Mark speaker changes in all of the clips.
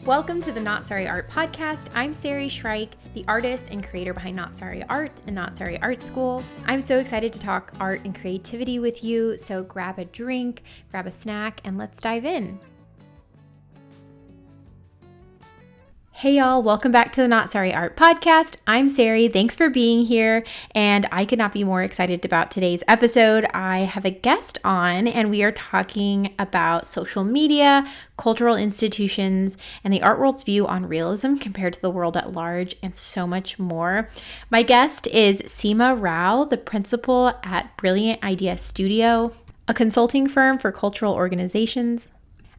Speaker 1: Welcome to the Not Sorry Art Podcast. I'm Sari Shrike, the artist and creator behind Not Sorry Art and Not Sorry Art School. I'm so excited to talk art and creativity with you, so grab a drink, grab a snack, and let's dive in. Hey y'all, welcome back to the Not Sorry Art Podcast. I'm Sari, thanks for being here, and I could not be more excited about today's episode. I have a guest on, and we are talking about social media, cultural institutions, and the art world's view on realism compared to the world at large, and so much more. My guest is Seema Rao, the principal at Brilliant Idea Studio, a consulting firm for cultural organizations.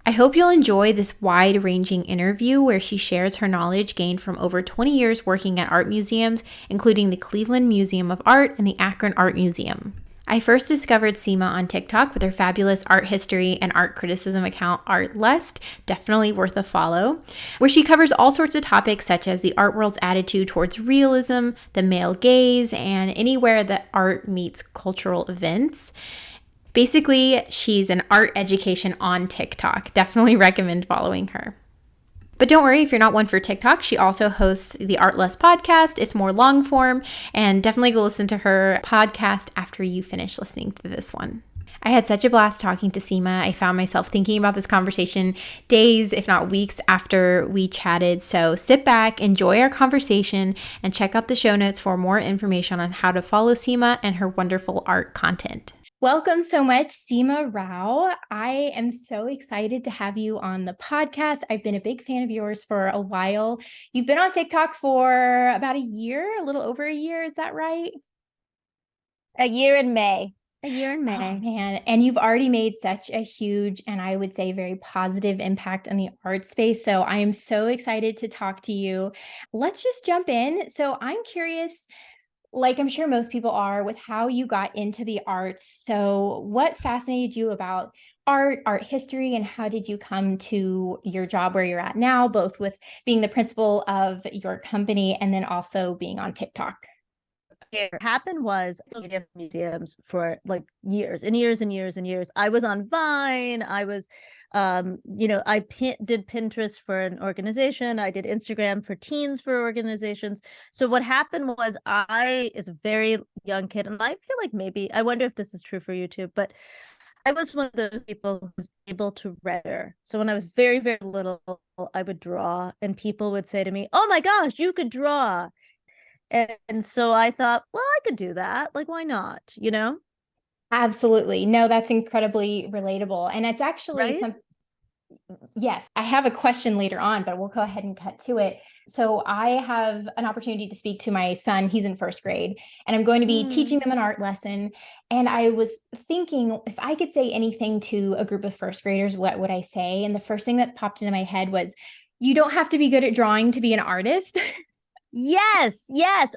Speaker 1: I hope you'll enjoy this wide-ranging interview where she shares her knowledge gained from over 20 years working at art museums, including the Cleveland Museum of Art and the Akron Art Museum. I first discovered Seema on TikTok with her fabulous art history and art criticism account Artlust, definitely worth a follow, where she covers all sorts of topics such as the art world's attitude towards realism, the male gaze, and anywhere that art meets cultural events. Basically, she's an art education on TikTok. Definitely recommend following her. But don't worry if you're not one for TikTok. She also hosts the Artlust podcast. It's more long form, and definitely go listen to her podcast after you finish listening to this one. I had such a blast talking to Seema. I found myself thinking about this conversation days, if not weeks after we chatted. So sit back, enjoy our conversation, and check out the show notes for more information on how to follow Seema and her wonderful art content. Welcome so much, Seema Rao. I am so excited to have you on the podcast. I've been a big fan of yours for a while. You've been on TikTok for about a year, a little over a year. Is that right?
Speaker 2: A year in May.
Speaker 1: Oh, man. And you've already made such a huge and I would say very positive impact on the art space. So I am so excited to talk to you. Let's just jump in. So I'm curious, like I'm sure most people are, with how you got into the arts. So what fascinated you about art history, and how did you come to your job where you're at now, both with being the principal of your company and then also being on TikTok?
Speaker 2: What happened was museums for like years and years and years and years. I was on Vine. I was, I did Pinterest for an organization. I did Instagram for teens for organizations. So what happened was I, as a very young kid, and I feel like maybe, I wonder if this is true for you too, but I was one of those people who was able to render. So when I was very, very little, I would draw and people would say to me, "Oh my gosh, you could draw." And so I thought, well, I could do that. Like, why not? You know?
Speaker 1: Absolutely. No, that's incredibly relatable. And it's actually
Speaker 2: Right?
Speaker 1: Yes, I have a question later on, but we'll go ahead and cut to it. So I have an opportunity to speak to my son. He's in first grade, and I'm going to be teaching them an art lesson. And I was thinking, if I could say anything to a group of first graders, what would I say? And the first thing that popped into my head was, you don't have to be good at drawing to be an artist.
Speaker 2: Yes,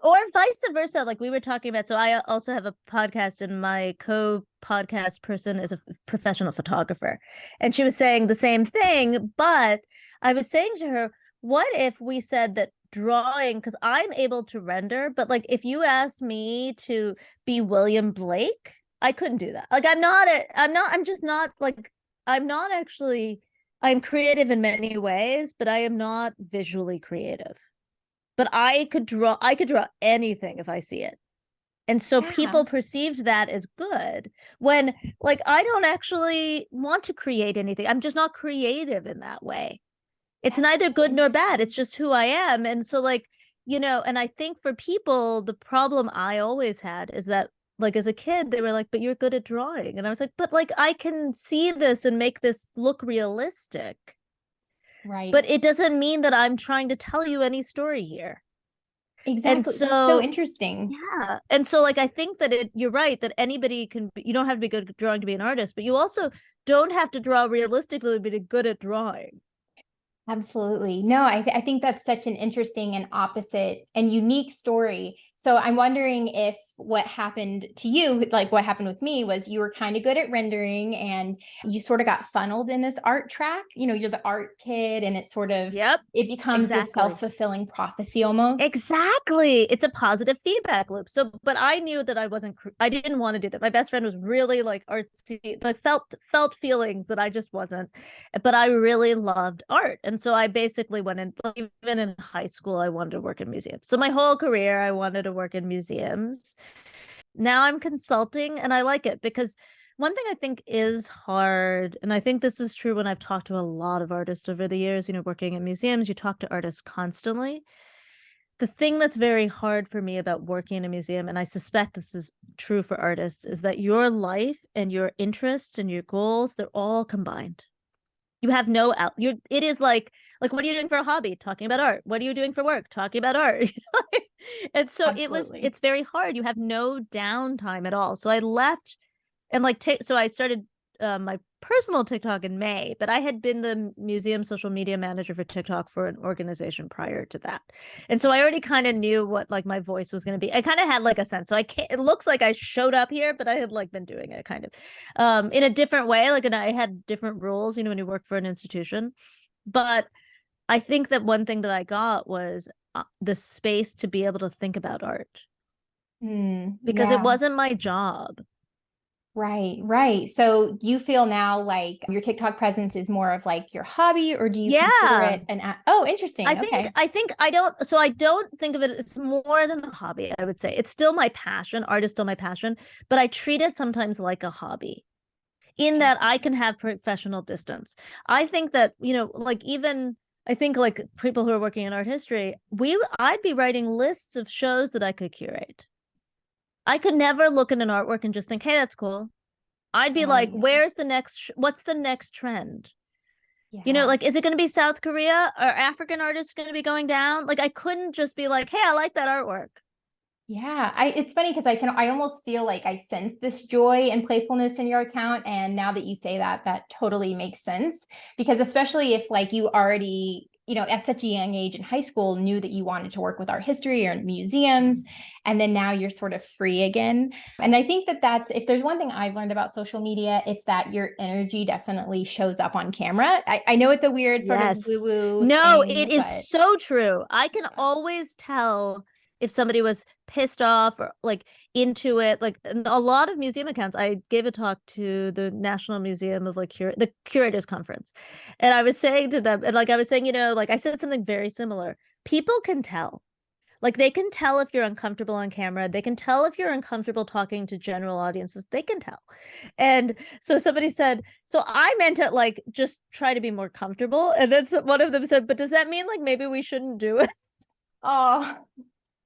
Speaker 2: or vice versa. Like we were talking about. So I also have a podcast, and my co-podcast person is a professional photographer, and she was saying the same thing. But I was saying to her, what if we said that drawing, because I'm able to render, but like if you asked me to be William Blake, I couldn't do that. Like I'm just not like, I'm not actually, I'm creative in many ways, but I am not visually creative. But I could draw anything if I see it. And so people perceived that as good, when like I don't actually want to create anything. I'm just not creative in that way. It's neither good nor bad. It's just who I am. And so like, and I think for people, the problem I always had is that like as a kid, they were like, "But you're good at drawing." And I was like, "But like I can see this and make this look realistic."
Speaker 1: Right.
Speaker 2: But it doesn't mean that I'm trying to tell you any story here.
Speaker 1: Exactly.
Speaker 2: And
Speaker 1: That's so interesting.
Speaker 2: yeah. And so like I think that you're right that anybody you don't have to be good at drawing to be an artist, but you also don't have to draw realistically to be good at drawing.
Speaker 1: Absolutely. No, I think that's such an interesting and opposite and unique story. So I'm wondering if what happened to you, like what happened with me, was you were kind of good at rendering and you sort of got funneled in this art track. You know, you're the art kid and it's sort of,
Speaker 2: Yep,
Speaker 1: it becomes this
Speaker 2: exactly.
Speaker 1: self-fulfilling prophecy almost.
Speaker 2: Exactly. It's a positive feedback loop. So, but I knew that I didn't want to do that. My best friend was really like artsy, like felt feelings that I just wasn't. But I really loved art. And so I basically went in, like, even in high school, I wanted to work in museums. So my whole career, I wanted to work in museums. Now I'm consulting and I like it because one thing I think is hard, and I think this is true when I've talked to a lot of artists over the years, you know, working in museums, you talk to artists constantly. The thing that's very hard for me about working in a museum, and I suspect this is true for artists, is that your life and your interests and your goals, they're all combined. You have no out. It is like what are you doing for a hobby? Talking about art. What are you doing for work? Talking about art. And so
Speaker 1: Absolutely.
Speaker 2: it's very hard. You have no downtime at all. So I left and so I started my personal TikTok in May, but I had been the museum social media manager for TikTok for an organization prior to that. And so I already kind of knew what like my voice was going to be. I kind of had like a sense. So I can't, it looks like I showed up here, but I had like been doing it kind of in a different way. Like, and I had different rules, you know, when you work for an institution. But I think that one thing that I got was the space to be able to think about art because it
Speaker 1: Yeah.
Speaker 2: wasn't my job.
Speaker 1: Right, right. So do you feel now like your TikTok presence is more of like your hobby, or do you consider
Speaker 2: Yeah.
Speaker 1: it oh, interesting. Okay.
Speaker 2: I don't think of it, it's more than a hobby, I would say. It's still my passion. Art is still my passion, but I treat it sometimes like a hobby in that I can have professional distance. I think that, you know, like even I think like people who are working in art history, I'd be writing lists of shows that I could curate. I could never look at an artwork and just think, hey, that's cool. I'd be
Speaker 1: Oh,
Speaker 2: like,
Speaker 1: yeah.
Speaker 2: where's the next, what's the next trend? You know,
Speaker 1: Yeah.
Speaker 2: like, is it going to be South Korea? Are African artists going to be going down? Like, I couldn't just be like, hey, I like that artwork.
Speaker 1: Yeah. It's funny because I almost feel like I sense this joy and playfulness in your account. And now that you say that, that totally makes sense. Because especially if like you already, you know, at such a young age in high school knew that you wanted to work with art history or museums, and then now you're sort of free again. And I think that that's, if there's one thing I've learned about social media, it's that your energy definitely shows up on camera. I know it's a weird sort of
Speaker 2: Yes.
Speaker 1: woo-woo
Speaker 2: No, it
Speaker 1: thing,
Speaker 2: is
Speaker 1: but
Speaker 2: so true. I can
Speaker 1: yeah.
Speaker 2: always tell if somebody was pissed off or like into it. Like a lot of museum accounts, I gave a talk to the National Museum of like the Curators Conference. And I was saying to them, and like I was saying, you know, like I said something very similar. People can tell. Like they can tell if you're uncomfortable on camera. They can tell if you're uncomfortable talking to general audiences. They can tell. And so somebody said, so I meant it like just try to be more comfortable. And then one of them said, but does that mean like maybe we shouldn't do it?
Speaker 1: Oh,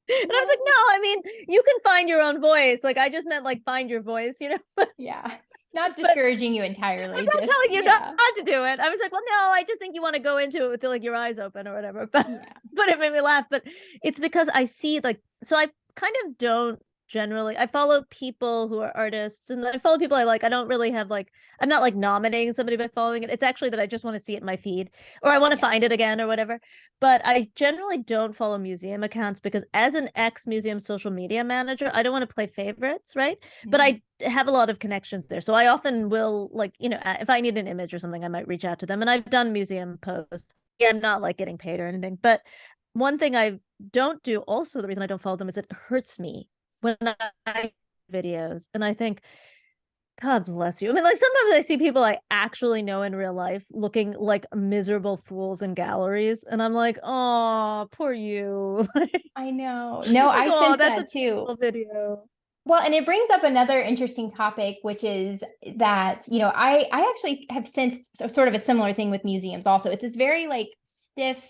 Speaker 2: And I was like, no, I mean, you can find your own voice. Like I just meant like find your voice, you know?
Speaker 1: yeah. Not
Speaker 2: But
Speaker 1: discouraging you
Speaker 2: I'm
Speaker 1: entirely,
Speaker 2: not
Speaker 1: just
Speaker 2: telling you not
Speaker 1: yeah.
Speaker 2: to do it. I was like, well, no, I just think you want to go into it with like your eyes open or whatever.
Speaker 1: Yeah.
Speaker 2: But it made me laugh. But it's because I see like, so I kind of don't generally, I follow people who are artists and I follow people I like. I don't really have like, I'm not like nominating somebody by following it. It's actually that I just want to see it in my feed or I want to
Speaker 1: Yeah.
Speaker 2: find it again or whatever. But I generally don't follow museum accounts because as an ex-museum social media manager, I don't want to play favorites, right? But
Speaker 1: Mhm.
Speaker 2: I have a lot of connections there. So I often will like, you know, if I need an image or something, I might reach out to them. And I've done museum posts. Yeah, I'm not like getting paid or anything. But one thing I don't do also, the reason I don't follow them is it hurts me when I videos and I think, God bless you. I mean, like sometimes I see people I actually know in real life looking like miserable fools in galleries, and I'm like, oh, poor you.
Speaker 1: I know. No,
Speaker 2: Like,
Speaker 1: I
Speaker 2: oh,
Speaker 1: sense
Speaker 2: that's a
Speaker 1: that too.
Speaker 2: beautiful video.
Speaker 1: Well, and it brings up another interesting topic, which is that, you know, I actually have sensed sort of a similar thing with museums also. It's this very like stiff,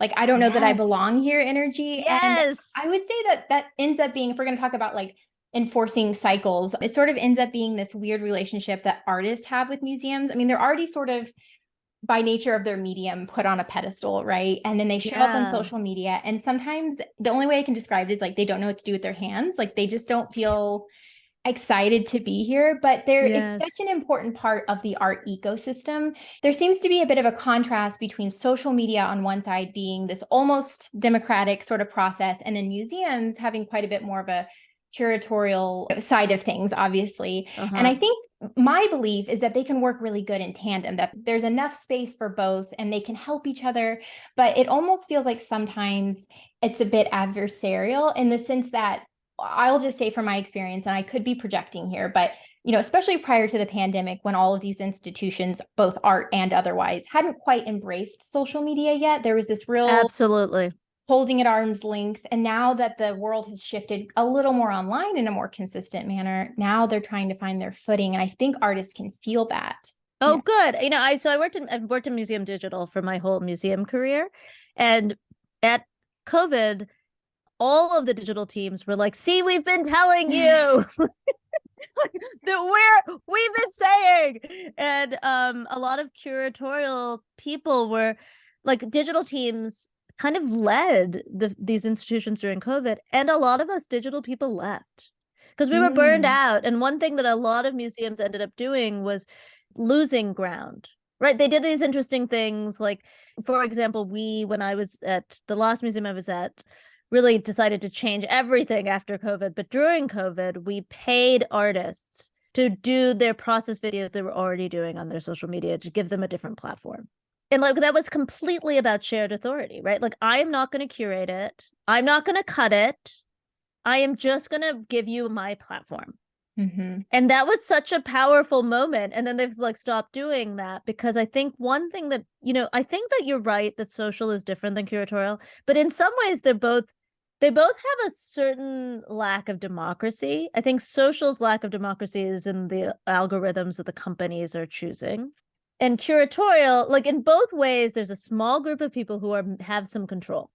Speaker 1: like I don't know that I
Speaker 2: Yes.
Speaker 1: belong here energy. And I
Speaker 2: Yes.
Speaker 1: would say that that ends up being, if we're going to talk about like enforcing cycles, it sort of ends up being this weird relationship that artists have with museums. I mean, they're already sort of by nature of their medium put on a pedestal, right? And then they show up on
Speaker 2: Yeah.
Speaker 1: social media. And sometimes the only way I can describe it is like they don't know what to do with their hands. Like they just don't feel
Speaker 2: Yes.
Speaker 1: excited to be here, but it's such
Speaker 2: Yes.
Speaker 1: an important part of the art ecosystem. There seems to be a bit of a contrast between social media on one side being this almost democratic sort of process, and then museums having quite a bit more of a curatorial side of things, obviously. And
Speaker 2: Uh-huh.
Speaker 1: I think my belief is that they can work really good in tandem, that there's enough space for both and they can help each other. But it almost feels like sometimes it's a bit adversarial in the sense that I'll just say from my experience, and I could be projecting here, but especially prior to the pandemic, when all of these institutions, both art and otherwise, hadn't quite embraced social media yet, there was this real
Speaker 2: Absolutely.
Speaker 1: holding at arm's length. And now that the world has shifted a little more online in a more consistent manner, now they're trying to find their footing. And I think artists can feel that.
Speaker 2: Oh, good. I've worked in museum digital for my whole museum career. And at COVID, all of the digital teams were like, see, we've been telling you that we've been saying. And a lot of curatorial people were like, digital teams kind of led these institutions during COVID. And a lot of us digital people left because we were burned out. And one thing that a lot of museums ended up doing was losing ground, right? They did these interesting things. Like, for example, when I was at the last museum I was at, really decided to change everything after COVID. But during COVID, we paid artists to do their process videos they were already doing on their social media to give them a different platform. And like that was completely about shared authority, right? Like, I am not going to curate it. I'm not going to cut it. I am just going to give you my platform.
Speaker 1: Mm-hmm.
Speaker 2: And that was such a powerful moment. And then they've like stopped doing that because I think one thing that, I think that you're right that social is different than curatorial, but in some ways they both have a certain lack of democracy. I think social's lack of democracy is in the algorithms that the companies are choosing. And curatorial, like in both ways, there's a small group of people who have some control.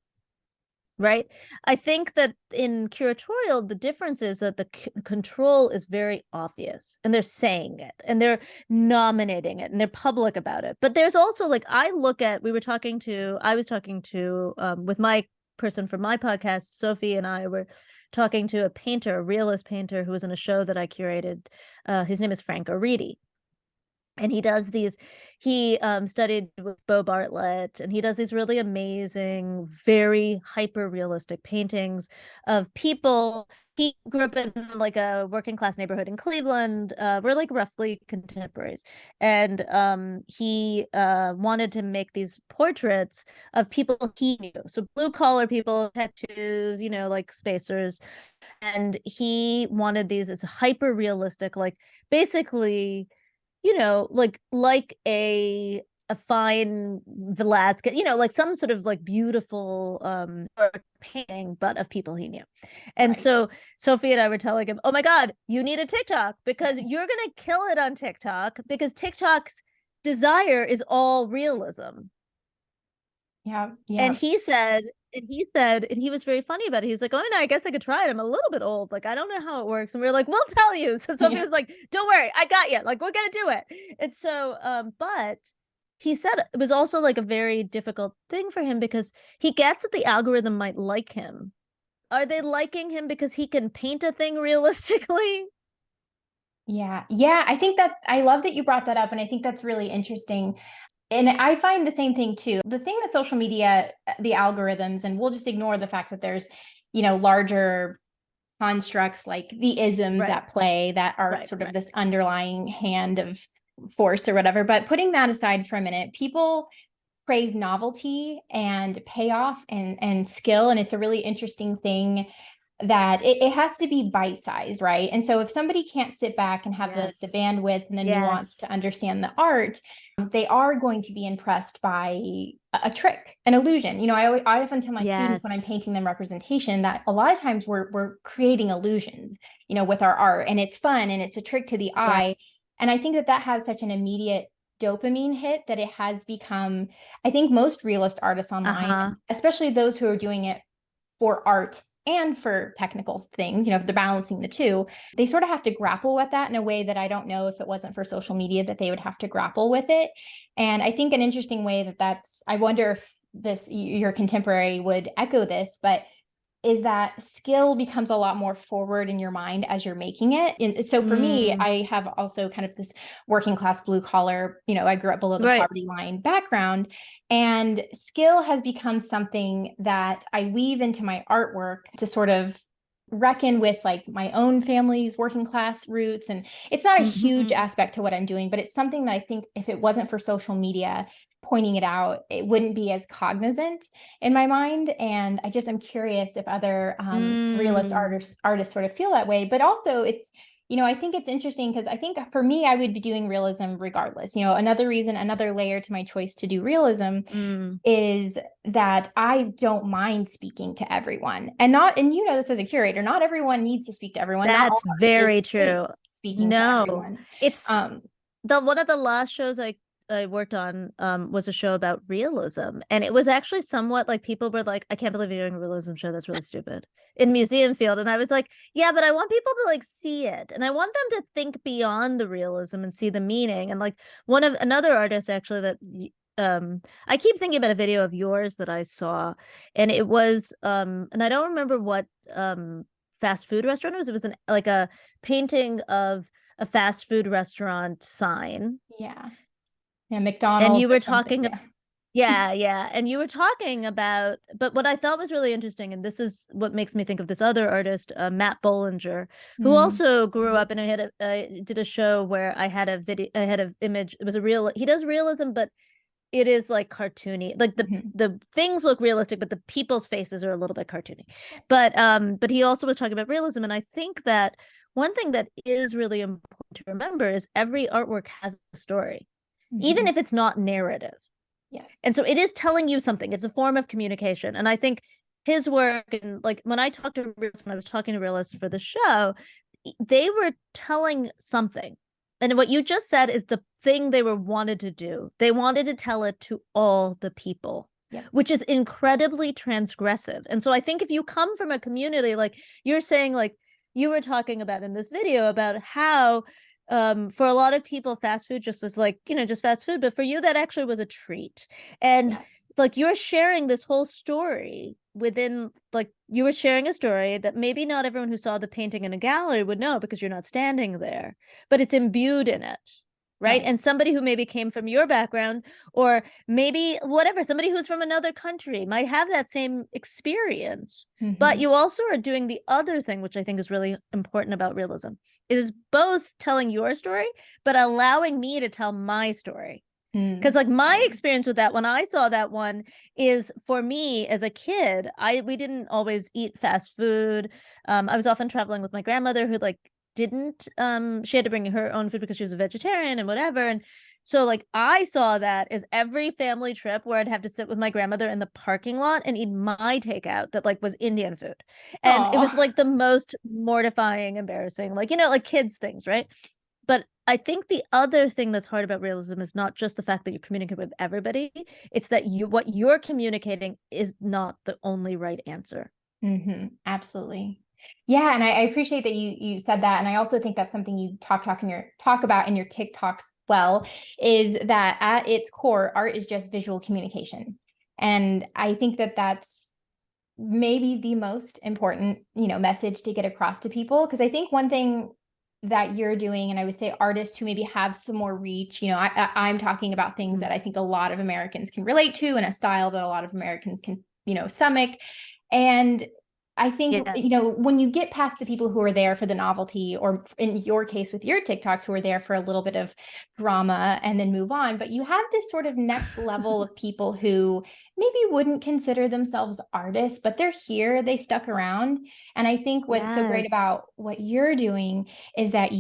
Speaker 2: Right. I think that in curatorial, the difference is that the control is very obvious and they're saying it and they're nominating it and they're public about it. But there's also like, I was talking to with my person from my podcast, Sophie, and I were talking to a realist painter who was in a show that I curated. His name is Frank O'Reedy. And he studied with Bo Bartlett, and he does these really amazing, very hyper realistic paintings of people. He grew up in like a working class neighborhood in Cleveland. We're like roughly contemporaries. And he wanted to make these portraits of people he knew. So blue collar people, tattoos, like spacers. And he wanted these as hyper realistic, like basically like a fine Velasquez, like some sort of like beautiful painting, but of people he knew. And so Sophie and I were telling him, oh my God, you need a TikTok because you're going to kill it on TikTok because TikTok's desire is all realism.
Speaker 1: Yeah.
Speaker 2: And he was very funny about it. He was like, oh, no, I guess I could try it. I'm a little bit old. Like, I don't know how it works. And we were like, we'll tell you. So Sophie was like, don't worry, I got you. Like, we're going to do it. And so, but he said it was also like a very difficult thing for him because he gets that the algorithm might like him. Are they liking him because he can paint a thing realistically?
Speaker 1: Yeah. Yeah. I think that I love that you brought that up. And I think that's really interesting. And I find the same thing too. The thing that social media, the algorithms, and we'll just ignore the fact that there's, larger constructs like the isms at play that are sort of this underlying hand of force or whatever. But putting that aside for a minute, people crave novelty and payoff and skill. And it's a really interesting thing that it has to be bite-sized, right? And so if somebody can't sit back and have the bandwidth and the nuance to understand the art, they are going to be impressed by a trick, an illusion. I often tell my students when I'm painting them representation that a lot of times we're creating illusions, with our art, and it's fun and it's a trick to the eye. And I think that has such an immediate dopamine hit that it has become, I think most realist artists online, especially those who are doing it for art and for technical things, if they're balancing the two, they sort of have to grapple with that in a way that I don't know if it wasn't for social media that they would have to grapple with it. And I think an interesting way I wonder if your contemporary would echo this, but is that skill becomes a lot more forward in your mind as you're making it. And so for me, I have also kind of this working class blue collar, I grew up below the poverty line background, and skill has become something that I weave into my artwork to sort of reckon with like my own family's working class roots. And it's not a huge
Speaker 2: Mhm.
Speaker 1: aspect to what I'm doing, but it's something that I think if it wasn't for social media pointing it out, it wouldn't be as cognizant in my mind. And I'm curious if other realist
Speaker 2: Mm.
Speaker 1: artists sort of feel that way. But also it's, I think it's interesting because I think for me, I would be doing realism regardless. Another reason, another layer to my choice to do realism
Speaker 2: Mm.
Speaker 1: is that I don't mind speaking to everyone. And this as a curator, not everyone needs to speak to everyone. Not all
Speaker 2: That's
Speaker 1: art
Speaker 2: very
Speaker 1: is safe
Speaker 2: true.
Speaker 1: speaking to
Speaker 2: No,
Speaker 1: everyone.
Speaker 2: it's
Speaker 1: Um,
Speaker 2: the one of the last shows I worked on was a show about realism. And it was actually somewhat like people were like, I can't believe you're doing a realism show. That's really stupid in museum field. And I was like, yeah, but I want people to like see it. And I want them to think beyond the realism and see the meaning. And like one of another artist actually that I keep thinking about a video of yours that I saw, and it was and I don't remember what fast food restaurant it was. It was like a painting of a fast food restaurant sign.
Speaker 1: yeah. Yeah,
Speaker 2: And
Speaker 1: McDonald's
Speaker 2: you
Speaker 1: or
Speaker 2: were
Speaker 1: something.
Speaker 2: talking,
Speaker 1: Yeah.
Speaker 2: yeah. And you were talking about, but what I thought was really interesting, and this is what makes me think of this other artist, Matt Bollinger, who
Speaker 1: Mm,
Speaker 2: also grew up and I had did a show where I had a video, I had an image. It was a real, he does realism, but it is like cartoony. Like
Speaker 1: mhm.
Speaker 2: the things look realistic, but the people's faces are a little bit cartoony. But he also was talking about realism, and I think that one thing that is really important to remember is every artwork has a story, even
Speaker 1: Mhm.
Speaker 2: if it's not narrative.
Speaker 1: Yes.
Speaker 2: And so it is telling you something. It's a form of communication. And I think his work, and like when I was talking to realists for the show, they were telling something. And what you just said is the thing they were wanted to do. They wanted to tell it to all the people,
Speaker 1: Yep.
Speaker 2: which is incredibly transgressive. And so I think if you come from a community, like you're saying, like you were talking about in this video about how for a lot of people fast food just is like, just fast food, but for you that actually was a treat. And
Speaker 1: Yeah.
Speaker 2: like you're sharing this whole story within, like you were sharing a story that maybe not everyone who saw the painting in a gallery would know because you're not standing there, but it's imbued in it, right?
Speaker 1: Right.
Speaker 2: And somebody who maybe came from your background, or maybe whatever, somebody who's from another country might have that same experience. But
Speaker 1: Mhm.
Speaker 2: you also are doing the other thing, which I think is really important about realism, is both telling your story, but allowing me to tell my story. Because
Speaker 1: Mm.
Speaker 2: like my
Speaker 1: Right.
Speaker 2: experience with that when I saw that one is, for me as a kid, we didn't always eat fast food. I was often traveling with my grandmother who like didn't she had to bring her own food because she was a vegetarian and whatever. And so like I saw that as every family trip where I'd have to sit with my grandmother in the parking lot and eat my takeout that like was Indian food. And it was
Speaker 1: Oh.
Speaker 2: like the most mortifying, embarrassing, like like kids things, right? But I think the other thing that's hard about realism is not just the fact that you're communicating with everybody, it's that what you're communicating is not the only right answer.
Speaker 1: Absolutely. Yeah, and I appreciate that you said that, and I also think that's something you talk about in your TikToks. Well, is that at its core, art is just visual communication, and I think that that's maybe the most important message to get across to people, because I think one thing that you're doing, and I would say artists who maybe have some more reach, I'm talking about things that I think a lot of Americans can relate to, and a style that a lot of Americans can stomach. And I think,
Speaker 2: Yeah.
Speaker 1: when you get past the people who are there for the novelty, or in your case with your TikToks, who are there for a little bit of drama and then move on, but you have this sort of next level of people who maybe wouldn't consider themselves artists, but they're here, they stuck around. And I think what's so great
Speaker 2: Yes.
Speaker 1: about what you're doing is that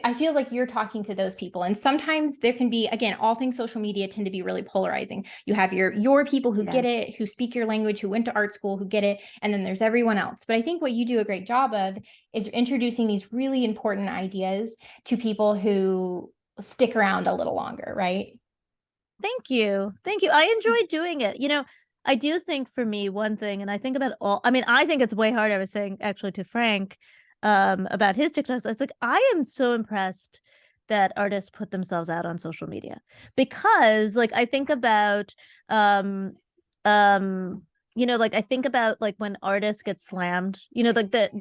Speaker 1: I feel like you're talking to those people. And sometimes there can be, again, all things social media tend to be really polarizing. You have your people who get
Speaker 2: Yes.
Speaker 1: it, who speak your language, who went to art school, who get it, and then there's everyone else. But I think what you do a great job of is introducing these really important ideas to people who stick around a little longer, right?
Speaker 2: Thank you. Thank you. I enjoy doing it. I do think for me, one thing, and I think about I mean, I think it's way harder. I was saying actually to Frank about his TikToks. I was like, I am so impressed that artists put themselves out on social media, because like I think about um like I think about like when artists get slammed, like that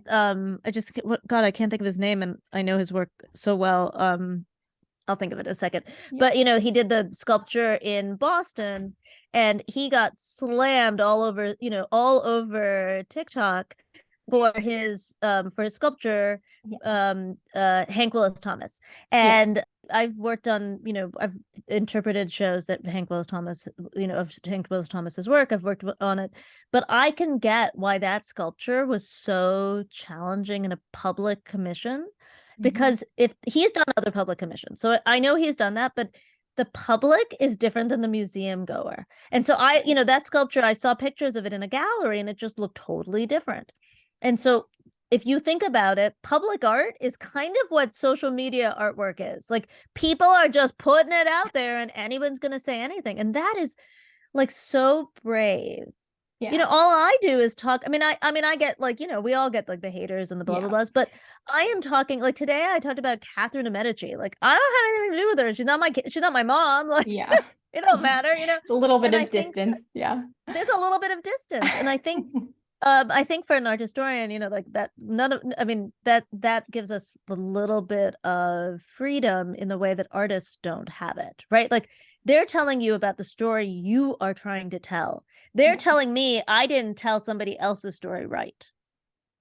Speaker 2: God, I can't think of his name, and I know his work so well. I'll think of it in a second.
Speaker 1: Yeah.
Speaker 2: But he did the sculpture in Boston, and he got slammed all over TikTok for his sculpture,
Speaker 1: Yeah.
Speaker 2: Hank Willis Thomas.
Speaker 1: Yes.
Speaker 2: And I've worked on, I've interpreted shows that Hank Willis Thomas, of Hank Willis Thomas's work. I've worked on it, but I can get why that sculpture was so challenging in a public commission, because if he's done other public commissions, so I know he's done that, but the public is different than the museum goer. And so that sculpture, I saw pictures of it in a gallery and it just looked totally different. And so if you think about it, public art is kind of what social media artwork is. Like, people are just putting it out there and anyone's going to say anything. And that is like so brave.
Speaker 1: Yeah.
Speaker 2: All I do is talk. I get like, we all get like the haters and the blah, blah, blahs, but I am talking like today I talked about Catherine of Medici. Like, I don't have anything to do with her. She's not my mom. Like,
Speaker 1: Yeah.
Speaker 2: it don't matter,
Speaker 1: A little bit of distance. Yeah.
Speaker 2: There's a little bit of distance. And I think for an art historian, like that, that gives us a little bit of freedom in the way that artists don't have it, right? Like, they're telling you about the story you are trying to tell. They're telling me I didn't tell somebody else's story right.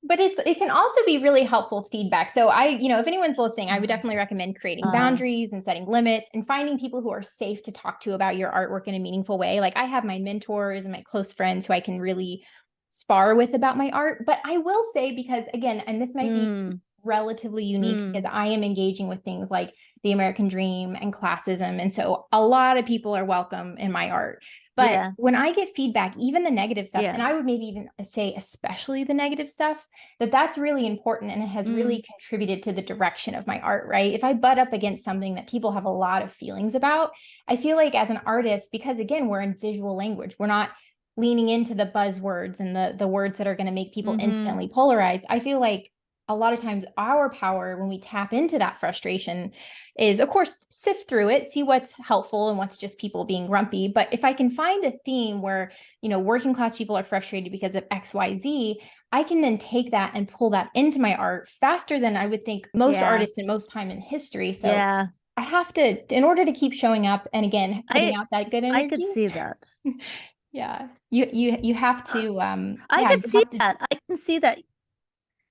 Speaker 1: But it can also be really helpful feedback. So if anyone's listening, I would definitely recommend creating boundaries and setting limits and finding people who are safe to talk to about your artwork in a meaningful way. Like, I have my mentors and my close friends who I can really spar with about my art. But I will say, because again, and this might be relatively unique because I am engaging with things like the American dream and classism. And so a lot of people are welcome in my art. But when I get feedback, even the negative stuff, and I would maybe even say especially the negative stuff, that's really important. And it has really contributed to the direction of my art, right? If I butt up against something that people have a lot of feelings about, I feel like as an artist, because again, we're in visual language, we're not leaning into the buzzwords and the words that are going to make people instantly polarized. I feel like a lot of times our power when we tap into that frustration is, of course, sift through it, see what's helpful and what's just people being grumpy. But if I can find a theme where, working class people are frustrated because of XYZ, I can then take that and pull that into my art faster than I would think most artists in most time in history. So I have to, in order to keep showing up and again, putting out that good energy.
Speaker 2: I could see that.
Speaker 1: Yeah. You have to,
Speaker 2: I can see that. I can see that.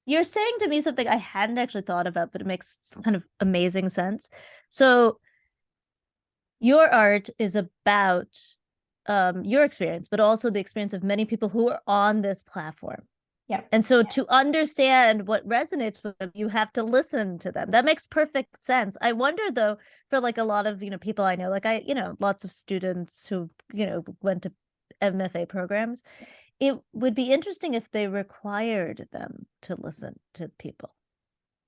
Speaker 2: You're saying to me something I hadn't actually thought about, but it makes kind of amazing sense. So your art is about your experience, but also the experience of many people who are on this platform.
Speaker 1: Yeah.
Speaker 2: And so to understand what resonates with them, you have to listen to them. That makes perfect sense. I wonder though, for like a lot of, people I know, like lots of students who, went to MFA programs, it would be interesting if they required them to listen to people.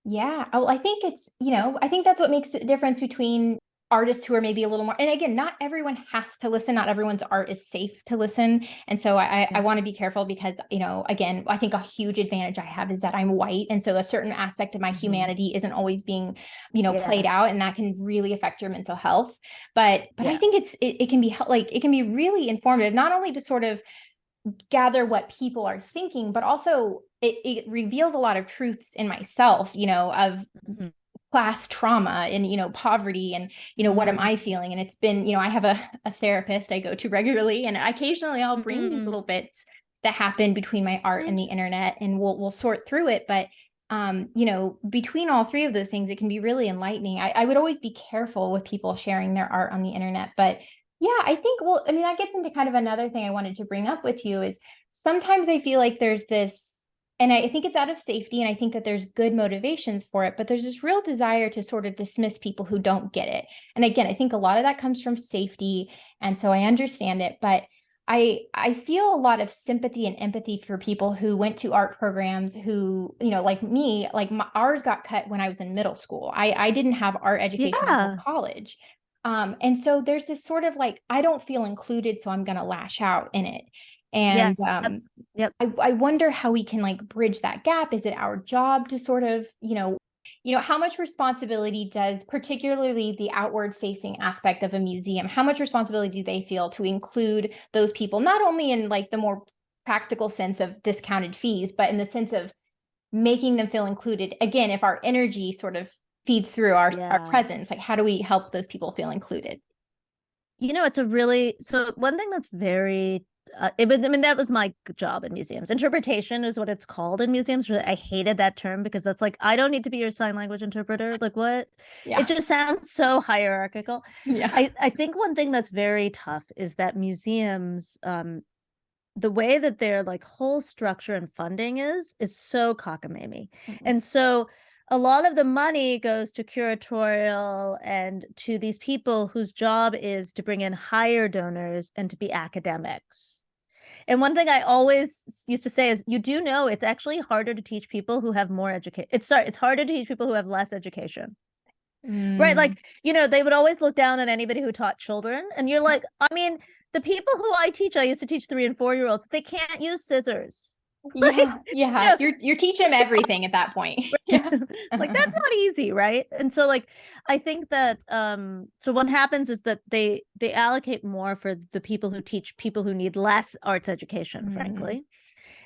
Speaker 1: Yeah. Oh, I think it's, I think that's what makes the difference between artists who are maybe a little more, and again, not everyone has to listen. Not everyone's art is safe to listen. And so I want to be careful because, again, I think a huge advantage I have is that I'm white. And so a certain aspect of my humanity isn't always being, played out, and that can really affect your mental health. But I think it can be like, it can be really informative, not only to sort of gather what people are thinking, but also it reveals a lot of truths in myself, of class trauma and, poverty and, what am I feeling? And it's been, I have a therapist I go to regularly, and occasionally I'll bring these little bits that happen between my art and the internet, and we'll sort through it. But, between all three of those things, it can be really enlightening. I would always be careful with people sharing their art on the internet, but yeah, I think, that gets into kind of another thing I wanted to bring up with you is sometimes I feel like there's this, and I think it's out of safety, and I think that there's good motivations for it, but there's this real desire to sort of dismiss people who don't get it. And again, I think a lot of that comes from safety. And so I understand it, but I feel a lot of sympathy and empathy for people who went to art programs who, like me, ours got cut when I was in middle school. I didn't have art education until college. And so there's this sort of like, I don't feel included, so I'm going to lash out in it. And I wonder how we can like bridge that gap. Is it our job to sort of, how much responsibility does particularly the outward facing aspect of a museum, how much responsibility do they feel to include those people, not only in like the more practical sense of discounted fees, but in the sense of making them feel included? Again, if our energy sort of feeds through our presence, like how do we help those people feel included?
Speaker 2: So one thing that's very I mean, that was my job in museums. Interpretation is what it's called in museums. I hated that term because that's like, I don't need to be your sign language interpreter. Like, what? It
Speaker 1: Yeah.
Speaker 2: just sounds so hierarchical.
Speaker 1: Yeah.
Speaker 2: I think one thing that's very tough is that museums, the way that their like whole structure and funding is so cockamamie.
Speaker 1: Mhm.
Speaker 2: And so a lot of the money goes to curatorial and to these people whose job is to bring in higher donors and to be academics. And one thing I always used to say is, you do know it's actually harder to teach people who have more education. It's harder to teach people who have less education. Right.
Speaker 1: Mm.
Speaker 2: Like, they would always look down on anybody who taught children. And you're like, I mean, the people who I used to teach 3 and 4 year olds, they can't use scissors. Like,
Speaker 1: Yeah. Yeah. You're teaching them everything at that point.
Speaker 2: right?
Speaker 1: Yeah.
Speaker 2: Like, that's not easy, right? And so like, I think that so what happens is that they allocate more for the people who teach people who need less arts education,
Speaker 1: Mm.
Speaker 2: frankly.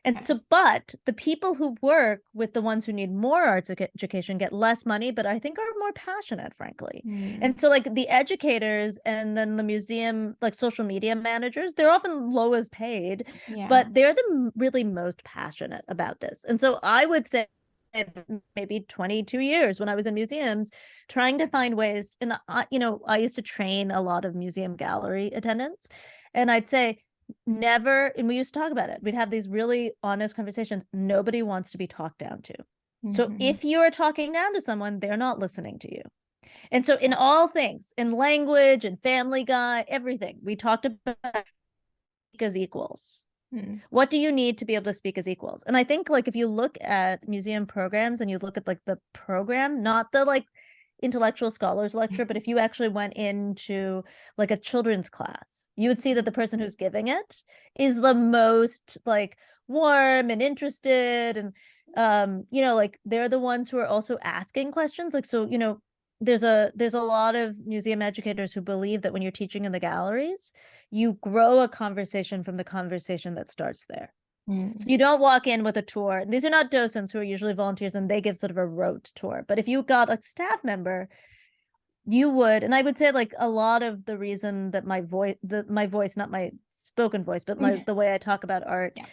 Speaker 2: And
Speaker 1: Okay.
Speaker 2: so, but the people who work with the ones who need more arts education get less money, but I think are more passionate, frankly.
Speaker 1: Mm.
Speaker 2: And so, like the educators and then the museum, like social media managers, they're often lowest paid,
Speaker 1: Yeah.
Speaker 2: but they're the really most passionate about this. And so, I would say maybe 22 years when I was in museums trying to find ways. And I used to train a lot of museum gallery attendants, and I'd say, never, and we used to talk about it, we'd have these really honest conversations. Nobody wants to be talked down to. So
Speaker 1: Mhm.
Speaker 2: if you are talking down to someone, they're not listening to you. And so in all things, in language and Family Guy, everything, we talked about speak as equals.
Speaker 1: Mm.
Speaker 2: What do you need to be able to speak as equals? And I think like if you look at museum programs and you look at like the program, not the like intellectual scholars lecture, but if you actually went into like a children's class, you would see that the person who's giving it is the most like warm and interested, and like they're the ones who are also asking questions. Like, so there's a lot of museum educators who believe that when you're teaching in the galleries, you grow a conversation from the conversation that starts there.
Speaker 1: Mm.
Speaker 2: So you don't walk in with a tour. These are not docents who are usually volunteers and they give sort of a rote tour. But if you got a staff member, you would, and I would say like a lot of the reason that my voice, not my spoken voice, but the way I talk about art,
Speaker 1: Yeah.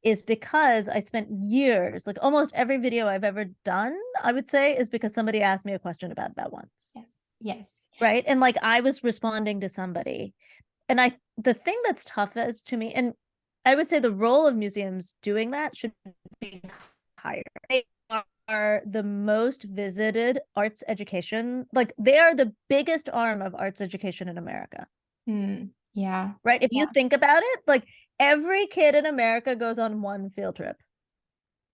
Speaker 2: is because I spent years, like almost every video I've ever done, I would say, is because somebody asked me a question about that once.
Speaker 1: Yes. Yes.
Speaker 2: Right. And like I was responding to somebody. And the thing that's toughest to me, and I would say the role of museums doing that should be higher. They are the most visited arts education, like they are the biggest arm of arts education in America.
Speaker 1: Mm. Yeah.
Speaker 2: Right. If
Speaker 1: Yeah.
Speaker 2: you think about it, like every kid in America goes on one field trip.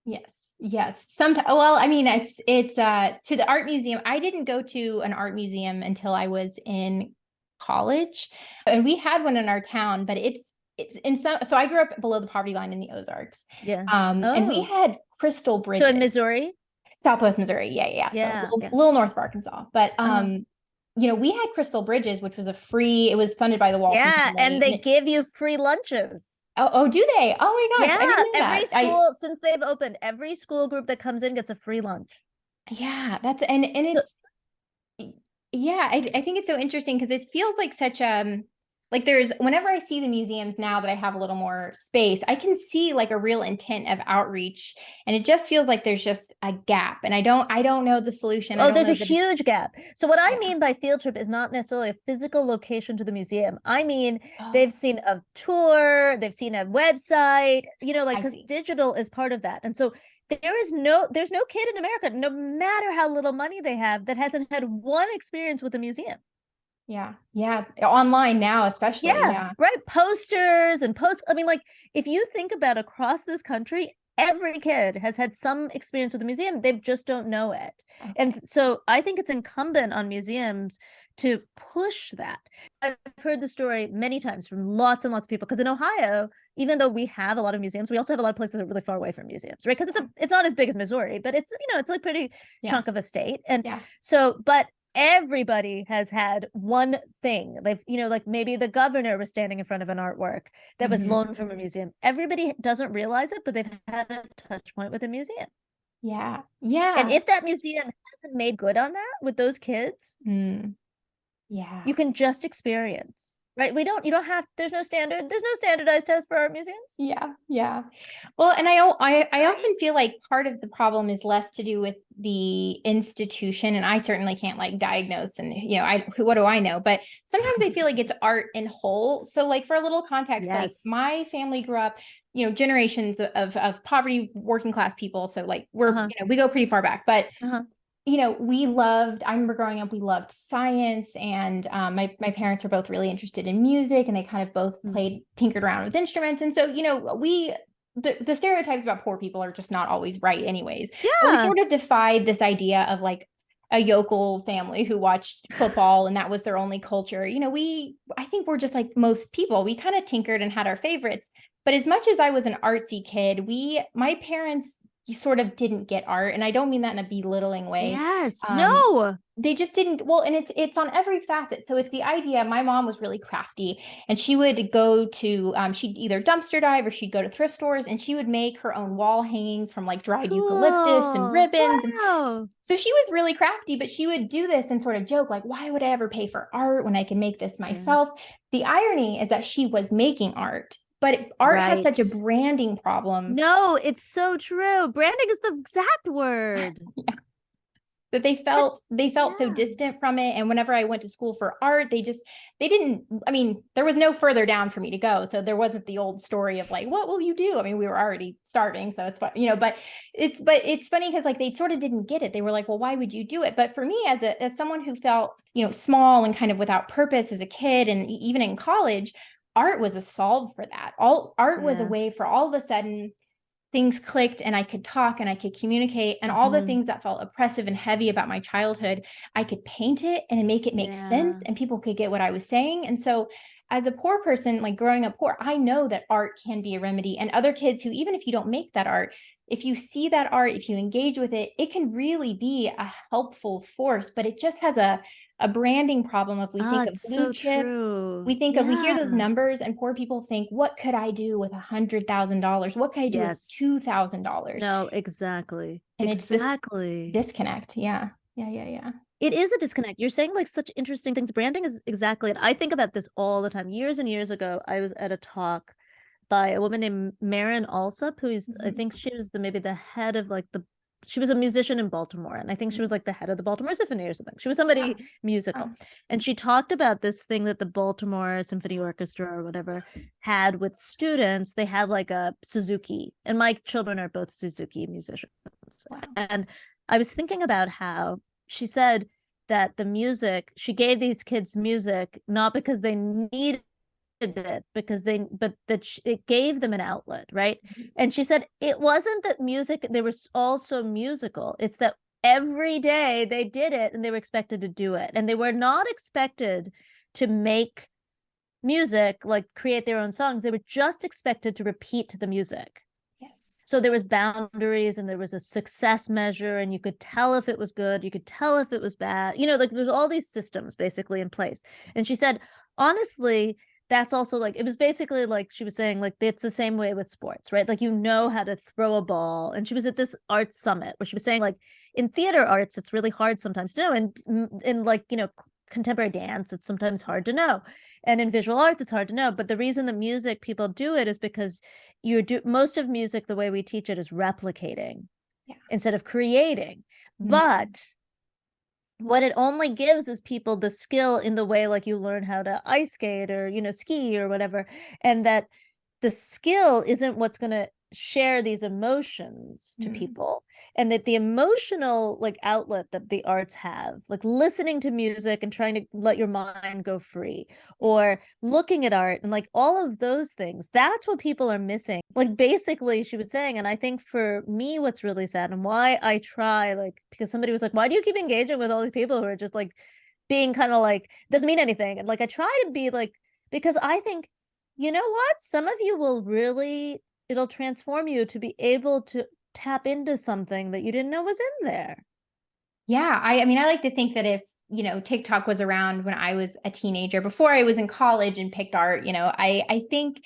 Speaker 1: Yes. Yes. Sometimes, well, I mean, it's to the art museum. I didn't go to an art museum until I was in college, and we had one in our town, but it's in some, so I grew up below the poverty line in the Ozarks.
Speaker 2: Yeah.
Speaker 1: And we had crystal bridges.
Speaker 2: So in Missouri?
Speaker 1: Southwest Missouri. Yeah.
Speaker 2: Yeah.
Speaker 1: So a little north of Arkansas. But we had crystal bridges, which was it was funded by the Walton
Speaker 2: Yeah,
Speaker 1: Family,
Speaker 2: and they give you free lunches.
Speaker 1: Oh, do they? Oh my gosh.
Speaker 2: Yeah,
Speaker 1: I didn't know
Speaker 2: every
Speaker 1: that.
Speaker 2: school, since they've opened, every school group that comes in gets a free lunch.
Speaker 1: Yeah, and it's yeah, I think it's so interesting because it feels like such like there's, whenever I see the museums now that I have a little more space, I can see like a real intent of outreach, and it just feels like there's just a gap, and I don't know the solution.
Speaker 2: Oh, there's a huge gap. So what I mean by field trip is not necessarily a physical location to the museum. I mean, they've seen a tour, they've seen a website, like, because digital is part of that. And so there's no kid in America, no matter how little money they have, that hasn't had one experience with a museum.
Speaker 1: Yeah. Online now, especially. Yeah.
Speaker 2: Right. Posters and I mean, like, if you think about across this country, every kid has had some experience with a museum. They just don't know it. Okay. And so I think it's incumbent on museums to push that. I've heard the story many times from lots and lots of people, because in Ohio, even though we have a lot of museums, we also have a lot of places that are really far away from museums, right? Because it's not as big as Missouri, but it's like pretty chunk of a state. And so, but everybody has had one thing. They've, like maybe the governor was standing in front of an artwork that was loaned from a museum. Everybody doesn't realize it, but they've had a touch point with a museum.
Speaker 1: Yeah.
Speaker 2: And if that museum hasn't made good on that with those kids,
Speaker 1: you can
Speaker 2: just experience. right? You don't have, there's no standardized test for art museums.
Speaker 1: Yeah, yeah. Well, and I often feel like part of the problem is less to do with the institution, and I certainly can't like diagnose and what do I know? But sometimes I feel like it's art in whole. So like for a little context, like
Speaker 2: Yes.
Speaker 1: my family grew up, generations of poverty, working class people. So like
Speaker 2: Uh-huh.
Speaker 1: we go pretty far back, but
Speaker 2: Uh-huh.
Speaker 1: I remember growing up, we loved science, and my parents were both really interested in music, and they kind of both
Speaker 2: Mm.
Speaker 1: tinkered around with instruments. And so, the stereotypes about poor people are just not always right, anyways. But we
Speaker 2: Yeah.
Speaker 1: sort of defied this idea of like a yokel family who watched football and that was their only culture. I think we're just like most people. We kind of tinkered and had our favorites. But as much as I was an artsy kid, my parents sort of didn't get art, and I don't mean that in a belittling way.
Speaker 2: Yes.
Speaker 1: um
Speaker 2: No.
Speaker 1: they just didn't. Well, and it's on every facet. So it's the idea. My mom was really crafty, and she would go to she'd either dumpster dive or she'd go to thrift stores, and she would make her own wall hangings from like dried eucalyptus and
Speaker 2: Cool.
Speaker 1: ribbons. And
Speaker 2: Wow.
Speaker 1: so she was really crafty, but she would do this and sort of joke like, why would I ever pay for art when I can make this
Speaker 2: Yeah.
Speaker 1: myself? The irony is that she was making art, but art has
Speaker 2: Right.
Speaker 1: such a branding problem.
Speaker 2: No, it's so true. Branding is the exact word.
Speaker 1: That
Speaker 2: And
Speaker 1: they felt so
Speaker 2: yeah.
Speaker 1: distant from it. And whenever I went to school for art, they didn't. I mean, there was no further down for me to go, so there wasn't the old story of like, what will you do? I mean, we were already starving, so it's fun, but it's funny because like they sort of didn't get it. They were like, well, why would you do it? But for me, as someone who felt small and kind of without purpose as a kid, and even in college, art was a solve for that. All art was a
Speaker 2: Yeah.
Speaker 1: way for all of a sudden things clicked, and I could talk and I could communicate, and all the
Speaker 2: Mhm.
Speaker 1: things that felt oppressive and heavy about my childhood, I could paint it and make it make sense,
Speaker 2: Yeah.
Speaker 1: and people could get what I was saying. And so as a poor person, like growing up poor, I know that art can be a remedy. And other kids who, even if you don't make that art, if you see that art, if you engage with it, it can really be a helpful force. But it just has a branding problem. If we
Speaker 2: Oh,
Speaker 1: think of
Speaker 2: it's
Speaker 1: blue
Speaker 2: so
Speaker 1: chip,
Speaker 2: true.
Speaker 1: we hear those
Speaker 2: Yeah.
Speaker 1: numbers, and poor people think, what could I do with $100,000? What could I do with
Speaker 2: Yes.
Speaker 1: $2,000?
Speaker 2: No, exactly.
Speaker 1: And it's this
Speaker 2: Exactly.
Speaker 1: disconnect. Yeah. Yeah. Yeah. Yeah.
Speaker 2: It is a disconnect. You're saying like such interesting things. Branding is exactly it. I think about this all the time. Years and years ago, I was at a talk by a woman named Marin Alsop, who's I
Speaker 1: Mhm.
Speaker 2: think she was maybe the head of like she was a musician in Baltimore, and I think she was like the head of the Baltimore Symphony or something. She was
Speaker 1: Wow.
Speaker 2: somebody musical.
Speaker 1: Wow.
Speaker 2: And she talked about this thing that the Baltimore Symphony Orchestra or whatever had with students. They had like a Suzuki, and my children are both Suzuki musicians.
Speaker 1: Wow.
Speaker 2: And I was thinking about how she said that the music, she gave these kids music not because they needed it, but that it gave them an outlet, right? And she said it wasn't that music, they were also musical, it's that every day they did it and they were expected to do it, and they were not expected to make music, like create their own songs. They were just expected to repeat the music.
Speaker 1: Yes.
Speaker 2: So there was boundaries and there was a success measure, and you could tell if it was good, you could tell if it was bad, like there's all these systems basically in place. And she said honestly, that's also like, it was basically like she was saying like it's the same way with sports, right? Like how to throw a ball. And she was at this art summit where she was saying like in theater arts it's really hard sometimes to know, and in like contemporary dance it's sometimes hard to know, and in visual arts it's hard to know. But the reason that music people do it is because most of music, the way we teach it, is replicating
Speaker 1: Yeah.
Speaker 2: instead of creating.
Speaker 1: Mhm.
Speaker 2: But what it only gives is people the skill in the way like you learn how to ice skate or ski or whatever, and that the skill isn't what's going to share these emotions to
Speaker 1: Mhm.
Speaker 2: people. And that the emotional like outlet that the arts have, like listening to music and trying to let your mind go free, or looking at art and like all of those things, that's what people are missing, like basically she was saying. And I think for me what's really sad and why I try, like, because somebody was like, why do you keep engaging with all these people who are just like being kind of like doesn't mean anything, and like I try to be like, because I think, you know what, some of you will really, it'll transform you to be able to tap into something that you didn't know was in there.
Speaker 1: Yeah. I mean, I like to think that if, TikTok was around when I was a teenager, before I was in college and picked art, I think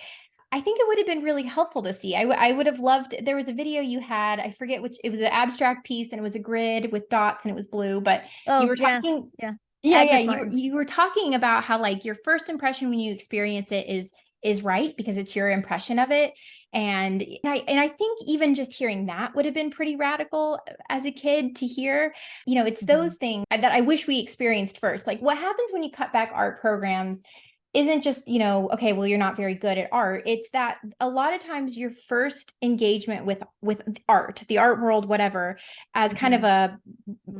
Speaker 1: it would have been really helpful to see. I would have loved, there was a video you had, I forget which, it was an abstract piece and it was a grid with dots and it was blue, but you
Speaker 2: Oh
Speaker 1: were
Speaker 2: yeah,
Speaker 1: talking,
Speaker 2: yeah.
Speaker 1: Yeah, yeah.
Speaker 2: Agnes
Speaker 1: You
Speaker 2: Martin.
Speaker 1: you were talking about how like your first impression when you experience it is right because it's your impression of it. And I think even just hearing that would have been pretty radical as a kid to hear. It's
Speaker 2: Mhm.
Speaker 1: those things that I wish we experienced first. Like what happens when you cut back art programs isn't just, okay, well, you're not very good at art. It's that a lot of times your first engagement with art, the art world, whatever, as kind of
Speaker 2: Mhm.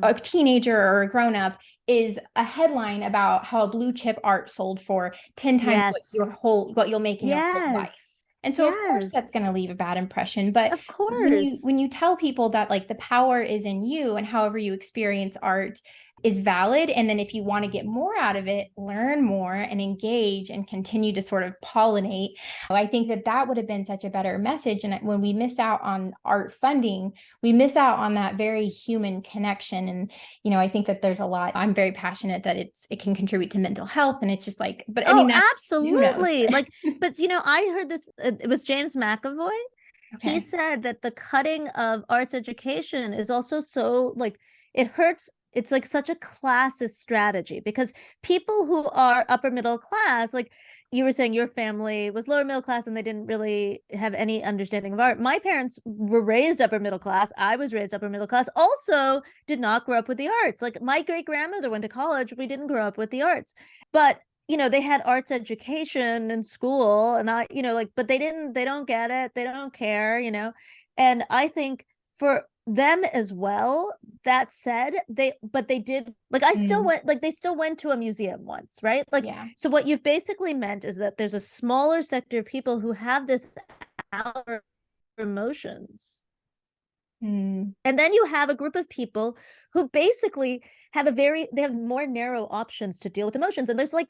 Speaker 1: a teenager or a grown up is a headline about how a blue chip art sold for 10 times
Speaker 2: Yes.
Speaker 1: what you'll make in your whole life.
Speaker 2: Yes.
Speaker 1: And so of course that's
Speaker 2: Yes.
Speaker 1: going to leave a bad impression, but
Speaker 2: Of
Speaker 1: when you
Speaker 2: course.
Speaker 1: when you tell people that like the power is in you and however you experience art is valid, and then if you want to get more out of it, learn more and engage and continue to sort of pollinate. I think that would have been such a better message. And when we miss out on art funding, we miss out on that very human connection. And I think that there's a lot. I'm very passionate that it can contribute to mental health, and it's just like, but I
Speaker 2: Oh,
Speaker 1: mean, that's who knows.
Speaker 2: absolutely. Like, but I heard this, it was James McAvoy. He
Speaker 1: Okay.
Speaker 2: said that the cutting of arts education is also so like it hurts. It's like such a classist strategy because people who are upper middle class, like you were saying, your family was lower middle class and they didn't really have any understanding of art. My parents were raised upper middle class. I was raised upper middle class, also did not grow up with the arts. Like my great grandmother went to college. We didn't grow up with the arts, but they had arts education in school and like, but they don't get it. They don't care. And I think for them as well, that said, but they did, like, I still
Speaker 1: Mm,
Speaker 2: went, like, they still went to a museum once, right? Like,
Speaker 1: yeah.
Speaker 2: so what you've basically meant is that there's a smaller sector of people who have this outer emotions.
Speaker 1: Mm,
Speaker 2: And then you have a group of people who basically they have more narrow options to deal with emotions. And there's like,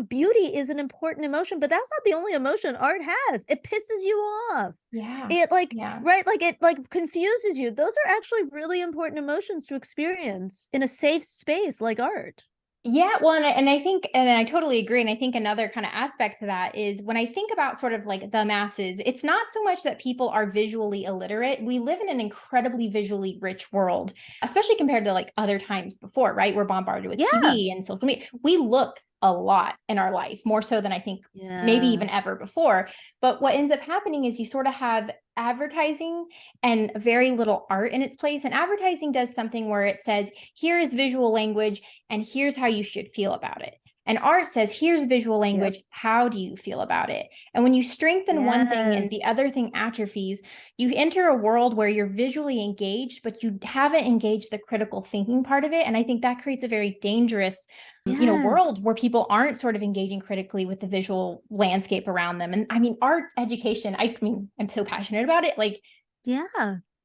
Speaker 2: beauty is an important emotion, but that's not the only emotion art has. It pisses you off.
Speaker 1: yeah.
Speaker 2: It like,
Speaker 1: Yeah.
Speaker 2: right, like it like confuses you. Those are actually really important emotions to experience in a safe space like art.
Speaker 1: Yeah, well, and I think, and I totally agree. And I think another kind of aspect to that is when I think about sort of like the masses, it's not so much that people are visually illiterate. We live in an incredibly visually rich world, especially compared to like other times before, right? We're bombarded with
Speaker 2: Yeah.
Speaker 1: TV and social media. We look a lot in our life, more so than I think maybe
Speaker 2: Yeah.
Speaker 1: even ever before. But what ends up happening is you sort of have advertising and very little art in its place. And advertising does something where it says, here is visual language and here's how you should feel about it. And art says, here's visual
Speaker 2: Yep.
Speaker 1: language. How do you feel about it? And when you strengthen one thing and the
Speaker 2: Yes.
Speaker 1: other thing atrophies, you enter a world where you're visually engaged, but you haven't engaged the critical thinking part of it. And I think that creates a very dangerous, world where
Speaker 2: Yes.
Speaker 1: people aren't sort of engaging critically with the visual landscape around them. And I mean, art education, I mean, I'm so passionate about it. Like,
Speaker 2: Yeah.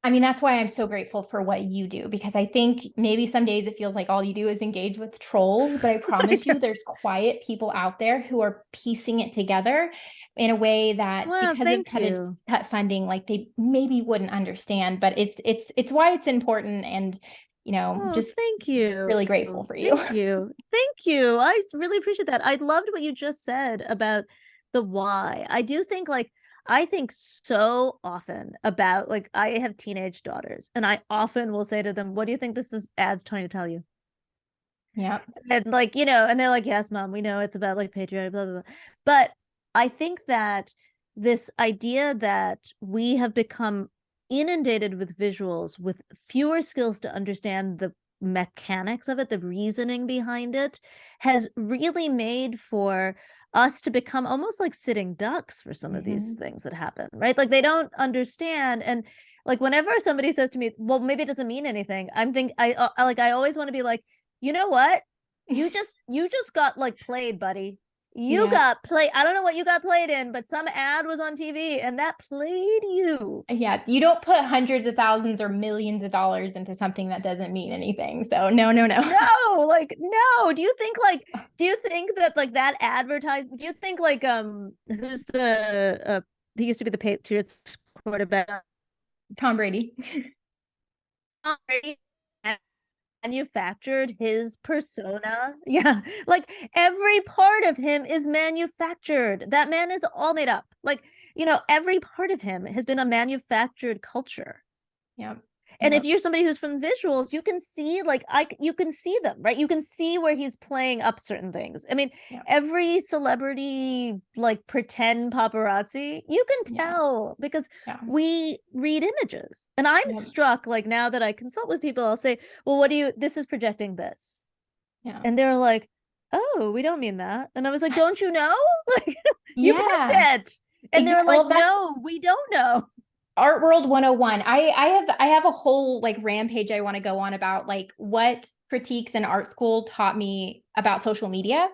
Speaker 1: I mean, that's why I'm so grateful for what you do, because I think maybe some days it feels like all you do is engage with trolls, but I promise you there's quiet people out there who are piecing it together in a way that
Speaker 2: Well,
Speaker 1: because of
Speaker 2: thank you.
Speaker 1: cut funding, like they maybe wouldn't understand, but it's why it's important and
Speaker 2: Oh,
Speaker 1: just
Speaker 2: thank you.
Speaker 1: really grateful for you.
Speaker 2: Thank you. Thank you. I really appreciate that. I loved what you just said about the why. I do think I think so often about I have teenage daughters and I often will say to them, "What do you think this is ads trying to tell you?"
Speaker 1: Yeah.
Speaker 2: And and they're like, "Yes, mom, we know it's about patriarchy, blah blah blah." But I think that this idea that we have become inundated with visuals with fewer skills to understand the mechanics of it, the reasoning behind it, has really made for us to become almost like sitting ducks for some of these
Speaker 1: Mhm.
Speaker 2: things that happen, right? Like they don't understand. And whenever somebody says to me, well, maybe it doesn't mean anything, I always want to be like, you know what? You just got played, buddy. You
Speaker 1: Yeah.
Speaker 2: got played. I don't know what you got played in, but some ad was on TV and that played you.
Speaker 1: Yeah, you don't put hundreds of thousands or millions of dollars into something that doesn't mean anything. So no, no, no.
Speaker 2: No, no. Do you think that that advertisement, do you think who's the he used to be the Patriots quarterback?
Speaker 1: Tom Brady.
Speaker 2: Tom Brady manufactured his persona. Yeah. Like every part of him is manufactured. That man is all made up. Every part of him has been a manufactured culture.
Speaker 1: Yeah.
Speaker 2: And if
Speaker 1: Yep.
Speaker 2: you're somebody who's from visuals, you can see like you can see them, right? You can see where he's playing up certain things. I mean,
Speaker 1: Yep.
Speaker 2: every celebrity like pretend paparazzi, you can
Speaker 1: Yeah.
Speaker 2: tell because
Speaker 1: Yeah.
Speaker 2: we read images. And I'm
Speaker 1: Yep.
Speaker 2: struck, like now that I consult with people, I'll say, well, what do you, this is projecting this.
Speaker 1: Yeah.
Speaker 2: And they're like, oh, we don't mean that. And I was like, don't you know? Like, you
Speaker 1: Yeah.
Speaker 2: picked it. And they were
Speaker 1: Exactly.
Speaker 2: like,
Speaker 1: Well, that's
Speaker 2: no, we don't know.
Speaker 1: Art World 101. I have a whole like rampage I want to go on about like what critiques in art school taught me about social media,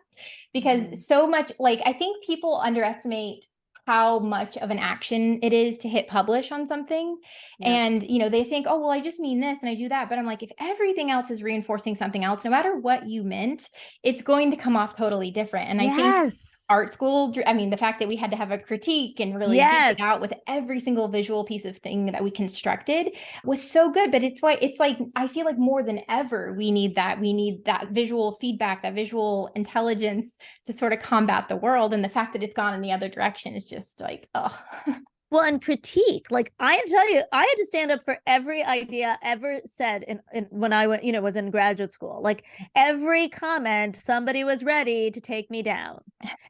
Speaker 1: because so much, like, I think people underestimate how much of an action it is to hit publish on something.
Speaker 2: Yeah.
Speaker 1: And, they think, oh, well, I just mean this and I do that. But I'm like, if everything else is reinforcing something else, no matter what you meant, it's going to come off totally different. And I think
Speaker 2: Yes.
Speaker 1: art school, I mean, the fact that we had to have a critique and really duke it out with
Speaker 2: Yes.
Speaker 1: every single visual piece of thing that we constructed was so good. But it's like I feel like more than ever we need that visual feedback, that visual intelligence to sort of combat the world. And the fact that it's gone in the other direction is just like, oh.
Speaker 2: Well, and critique, like I have to tell you, I had to stand up for every idea ever said in when I went, was in graduate school. Like every comment, somebody was ready to take me down.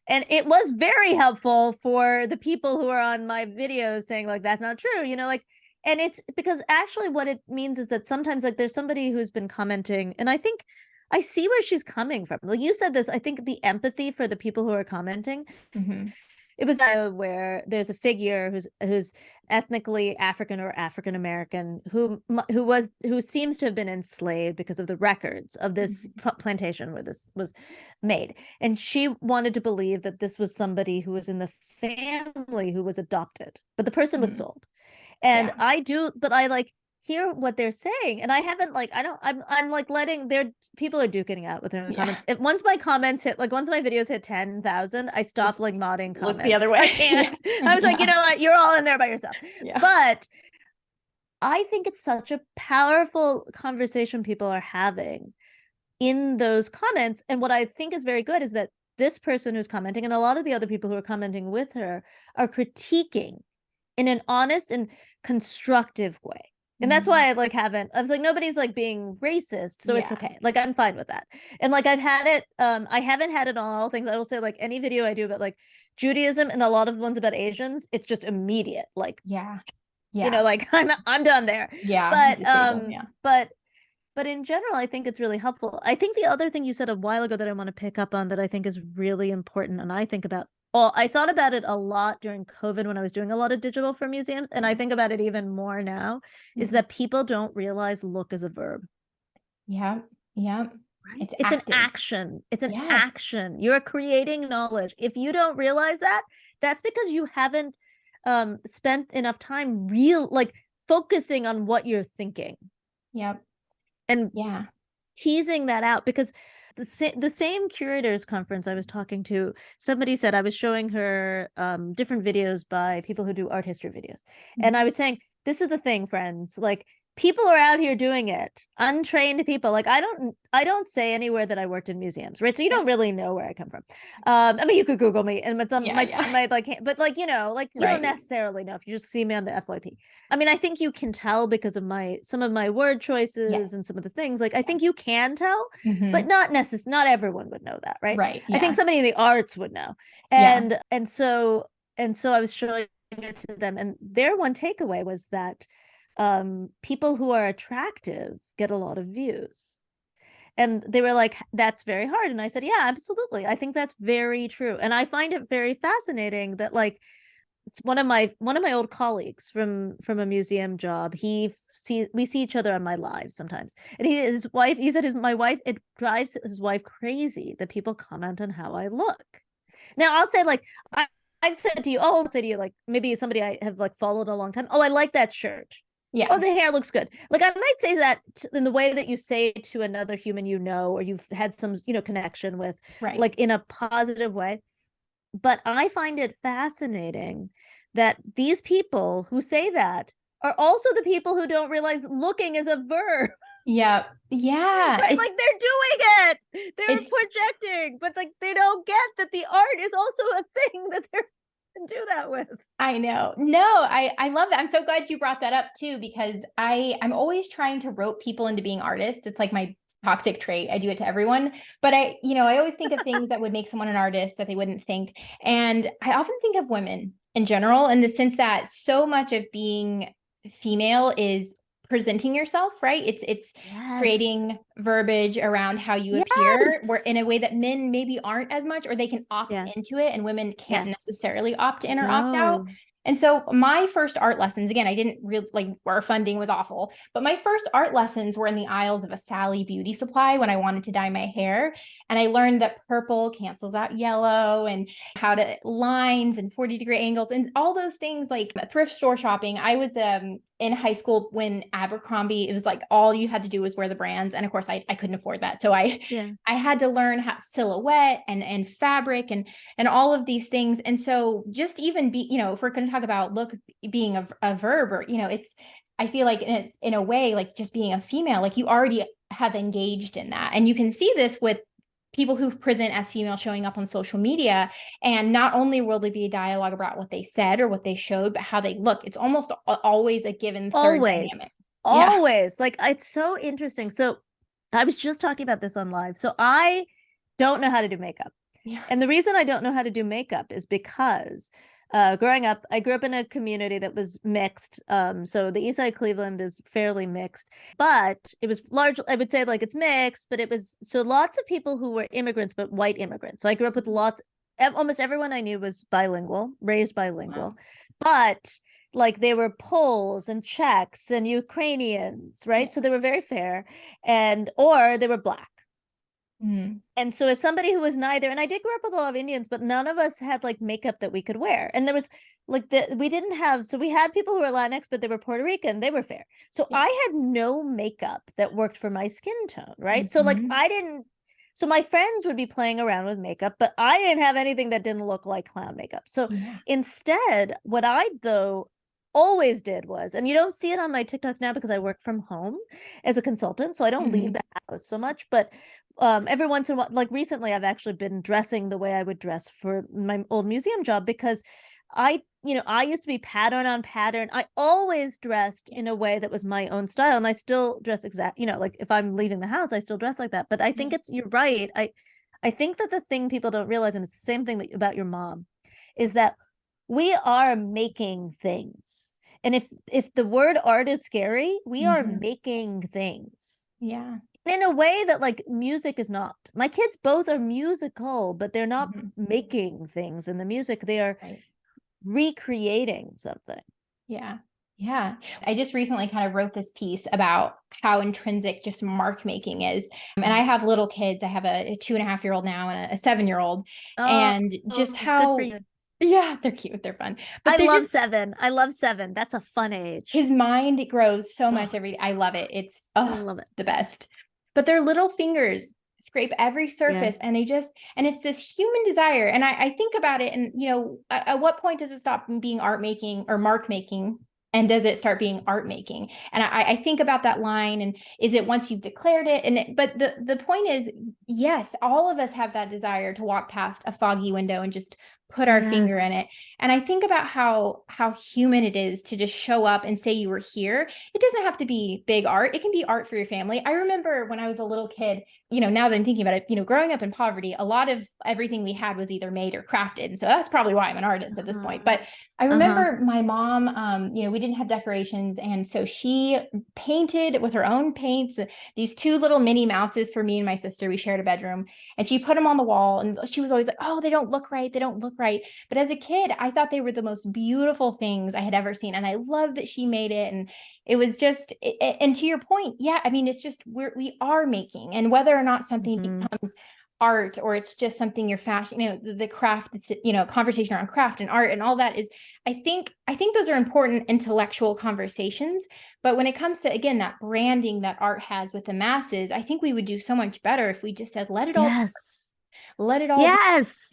Speaker 2: And it was very helpful for the people who are on my videos saying, like, that's not true, like, and it's because actually what it means is that sometimes like there's somebody who's been commenting, and I think I see where she's coming from. Like you said this, I think the empathy for the people who are commenting.
Speaker 1: Mm-hmm.
Speaker 2: It was where there's a figure who's ethnically African or African American who seems to have been enslaved because of the records of this plantation where this was made, and she wanted to believe that this was somebody who was in the family who was adopted, but the person was sold. And but I like hear what they're saying, and I haven't like I'm like letting their people are duking it out with their comments. Once my videos hit 10,000, I stopped like modding comments.
Speaker 1: Look the other way.
Speaker 2: I can't. I was like, you know what, you're all in there by yourself. But I think it's such a powerful conversation people are having in those comments. And what I think is very good is that this person who's commenting and a lot of the other people who are commenting with her are critiquing in an honest and constructive way. And that's why I I was like, nobody's like being racist, so it's okay. Like I'm fine with that. And like I've had it, I haven't had it on all things. I will say like any video I do about like Judaism and a lot of ones about Asians, it's just immediate. Like like I'm done there. But in general, I think it's really helpful. I think the other thing you said a while ago that I want to pick up on that I think is really important, and I thought about it a lot during COVID when I was doing a lot of digital for museums, and I think about it even more now, is that people don't realize look is a verb.
Speaker 1: Yeah. Right?
Speaker 2: It's an action. It's an action. You're creating knowledge. If you don't realize that, that's because you haven't spent enough time focusing on what you're thinking. And teasing that out, because the same curators conference I was talking to, somebody said I was showing her different videos by people who do art history videos. And I was saying, this is the thing, friends, like people are out here doing it, untrained people. Like I don't say anywhere that I worked in museums, right? So you don't really know where I come from. I mean, you could Google me, and it's on my like, but like you don't necessarily know if you just see me on the FYP. I mean, I think you can tell because of some of my word choices and some of the things. Like I think you can tell, but not everyone would know that, right? I think somebody in the arts would know, and so I was showing it to them, and their one takeaway was that people who are attractive get a lot of views. And they were like, that's very hard. And I said, yeah, absolutely. I think that's very true. And I find it very fascinating that like it's one of my old colleagues from a museum job. We see each other on my lives sometimes. And he said my wife, it drives his wife crazy that people comment on how I look. Now I'll say like, I've said to you, I'll say to you, like maybe somebody I have like followed a long time. Oh, I like that shirt. Oh, the hair looks good. Like I might say that in the way that you say to another human, or you've had some, connection with, like in a positive way. But I find it fascinating that these people who say that are also the people who don't realize looking is a verb.
Speaker 1: Right?
Speaker 2: Like they're doing it. They're projecting, but like they don't get that the art is also a thing that they're do that with.
Speaker 1: I know. No, I love that. I'm so glad you brought that up too, because I'm always trying to rope people into being artists. It's like my toxic trait. I do it to everyone. But I always think of things that would make someone an artist that they wouldn't think. And I often think of women in general, in the sense that so much of being female is presenting yourself, right? It's
Speaker 2: Yes.
Speaker 1: creating verbiage around how you appear, where
Speaker 2: Yes.
Speaker 1: in a way that men maybe aren't as much, or they can opt
Speaker 2: Yeah.
Speaker 1: into it and women can't
Speaker 2: Yeah.
Speaker 1: necessarily opt in or opt out.
Speaker 2: No.
Speaker 1: And so my first art lessons, again, I didn't really like, our funding was awful, but my first art lessons were in the aisles of a Sally beauty supply when I wanted to dye my hair. And I learned that purple cancels out yellow, and how to lines and 40-degree angles and all those things, like thrift store shopping. I was in high school when Abercrombie, it was like all you had to do was wear the brands. And of course I couldn't afford that. So
Speaker 2: Yeah.
Speaker 1: I had to learn how silhouette and fabric and all of these things. And so just even if we're going to talk about look being a verb, or, it's, I feel like in a way, like just being a female, like you already have engaged in that. And you can see this with people who present as female showing up on social media. And not only will there be a dialogue about what they said or what they showed, but how they look. It's almost always a given third
Speaker 2: Always.
Speaker 1: dynamic. Yeah.
Speaker 2: Always. Like, it's so interesting. So I was just talking about this on live. So I don't know how to do makeup.
Speaker 1: Yeah.
Speaker 2: And the reason I don't know how to do makeup is because growing up, I grew up in a community that was mixed. So the East Side of Cleveland is fairly mixed, but it was large. I would say like it's mixed, but it was so lots of people who were immigrants, but white immigrants. So I grew up with almost everyone I knew was bilingual, raised bilingual,
Speaker 1: Wow.
Speaker 2: but like they were Poles and Czechs and Ukrainians, right?
Speaker 1: Yeah.
Speaker 2: So they were very fair, or they were Black.
Speaker 1: Mm.
Speaker 2: And so as somebody who was neither, and I did grow up with a lot of Indians, but none of us had like makeup that we could wear. And there was like we didn't have, so we had people who were Latinx, but they were Puerto Rican, they were fair. So
Speaker 1: Yeah.
Speaker 2: I had no makeup that worked for my skin tone, right? So like
Speaker 1: Mhm.
Speaker 2: I didn't, so my friends would be playing around with makeup, but I didn't have anything that didn't look like clown makeup. So
Speaker 1: Yeah.
Speaker 2: instead, what I though always did was, and you don't see it on my TikToks now because I work from home as a consultant, so I don't leave
Speaker 1: Mhm.
Speaker 2: the house so much, but every once in a while, like recently I've actually been dressing the way I would dress for my old museum job because I used to be pattern on pattern. I always dressed in a way that was my own style, and I still dress like if I'm leaving the house I still dress like that. But I think you're right. I think that the thing people don't realize, and it's the same thing about your mom, is that we are making things. And if the word art is scary, we are
Speaker 1: Mhm.
Speaker 2: making things
Speaker 1: Yeah.
Speaker 2: in a way that like music is not. My kids both are musical, but they're not
Speaker 1: Mhm.
Speaker 2: making things in the music. They are
Speaker 1: Right.
Speaker 2: recreating something.
Speaker 1: Yeah. Yeah. I just recently kind of wrote this piece about how intrinsic just mark making is. And I have little kids. I have a 2.5-year-old now and a 7-year-old.
Speaker 2: Oh,
Speaker 1: And just
Speaker 2: good for
Speaker 1: how,
Speaker 2: you.
Speaker 1: yeah, they're cute. They're fun. But
Speaker 2: I
Speaker 1: they're
Speaker 2: love
Speaker 1: just,
Speaker 2: 7. I love 7. That's a fun age.
Speaker 1: his mind grows so
Speaker 2: Oh,
Speaker 1: much every day.
Speaker 2: it's
Speaker 1: I
Speaker 2: so
Speaker 1: love
Speaker 2: fun.
Speaker 1: it. It's
Speaker 2: I love it.
Speaker 1: the best. But their little fingers scrape every
Speaker 2: Yeah.
Speaker 1: surface, and and it's this human desire. And I think about it, and at what point does it stop being art making or mark making? And does it start being art making? And I think about that line, and is it once you've declared it? But the point is, yes, all of us have that desire to walk past a foggy window and just put our finger in it.
Speaker 2: Yes.
Speaker 1: And I think about how human it is to just show up and say you were here. It doesn't have to be big art. It can be art for your family. I remember when I was a little kid, now that I'm thinking about it, growing up in poverty, a lot of everything we had was either made or crafted. And so that's probably why I'm an artist at this point.
Speaker 2: Uh-huh.
Speaker 1: But I
Speaker 2: Uh-huh.
Speaker 1: remember my mom, we didn't have decorations. And so she painted with her own paints these two little Minnie Mouses for me and my sister. We shared a bedroom, and she put them on the wall. And she was always like, oh, they don't look right. They don't look right. But as a kid, I thought they were the most beautiful things I had ever seen. And I love that she made it. And it was just, and to your point, yeah, I mean, it's just, we are making, and whether or not something
Speaker 2: Mhm.
Speaker 1: becomes art, or it's just something you're fashion, the craft, it's, conversation around craft and art and all that is, I think those are important intellectual conversations. But when it comes to, again, that branding that art has with the masses, I think we would do so much better if we just said,
Speaker 2: Yes.
Speaker 1: let it all be.
Speaker 2: Yes.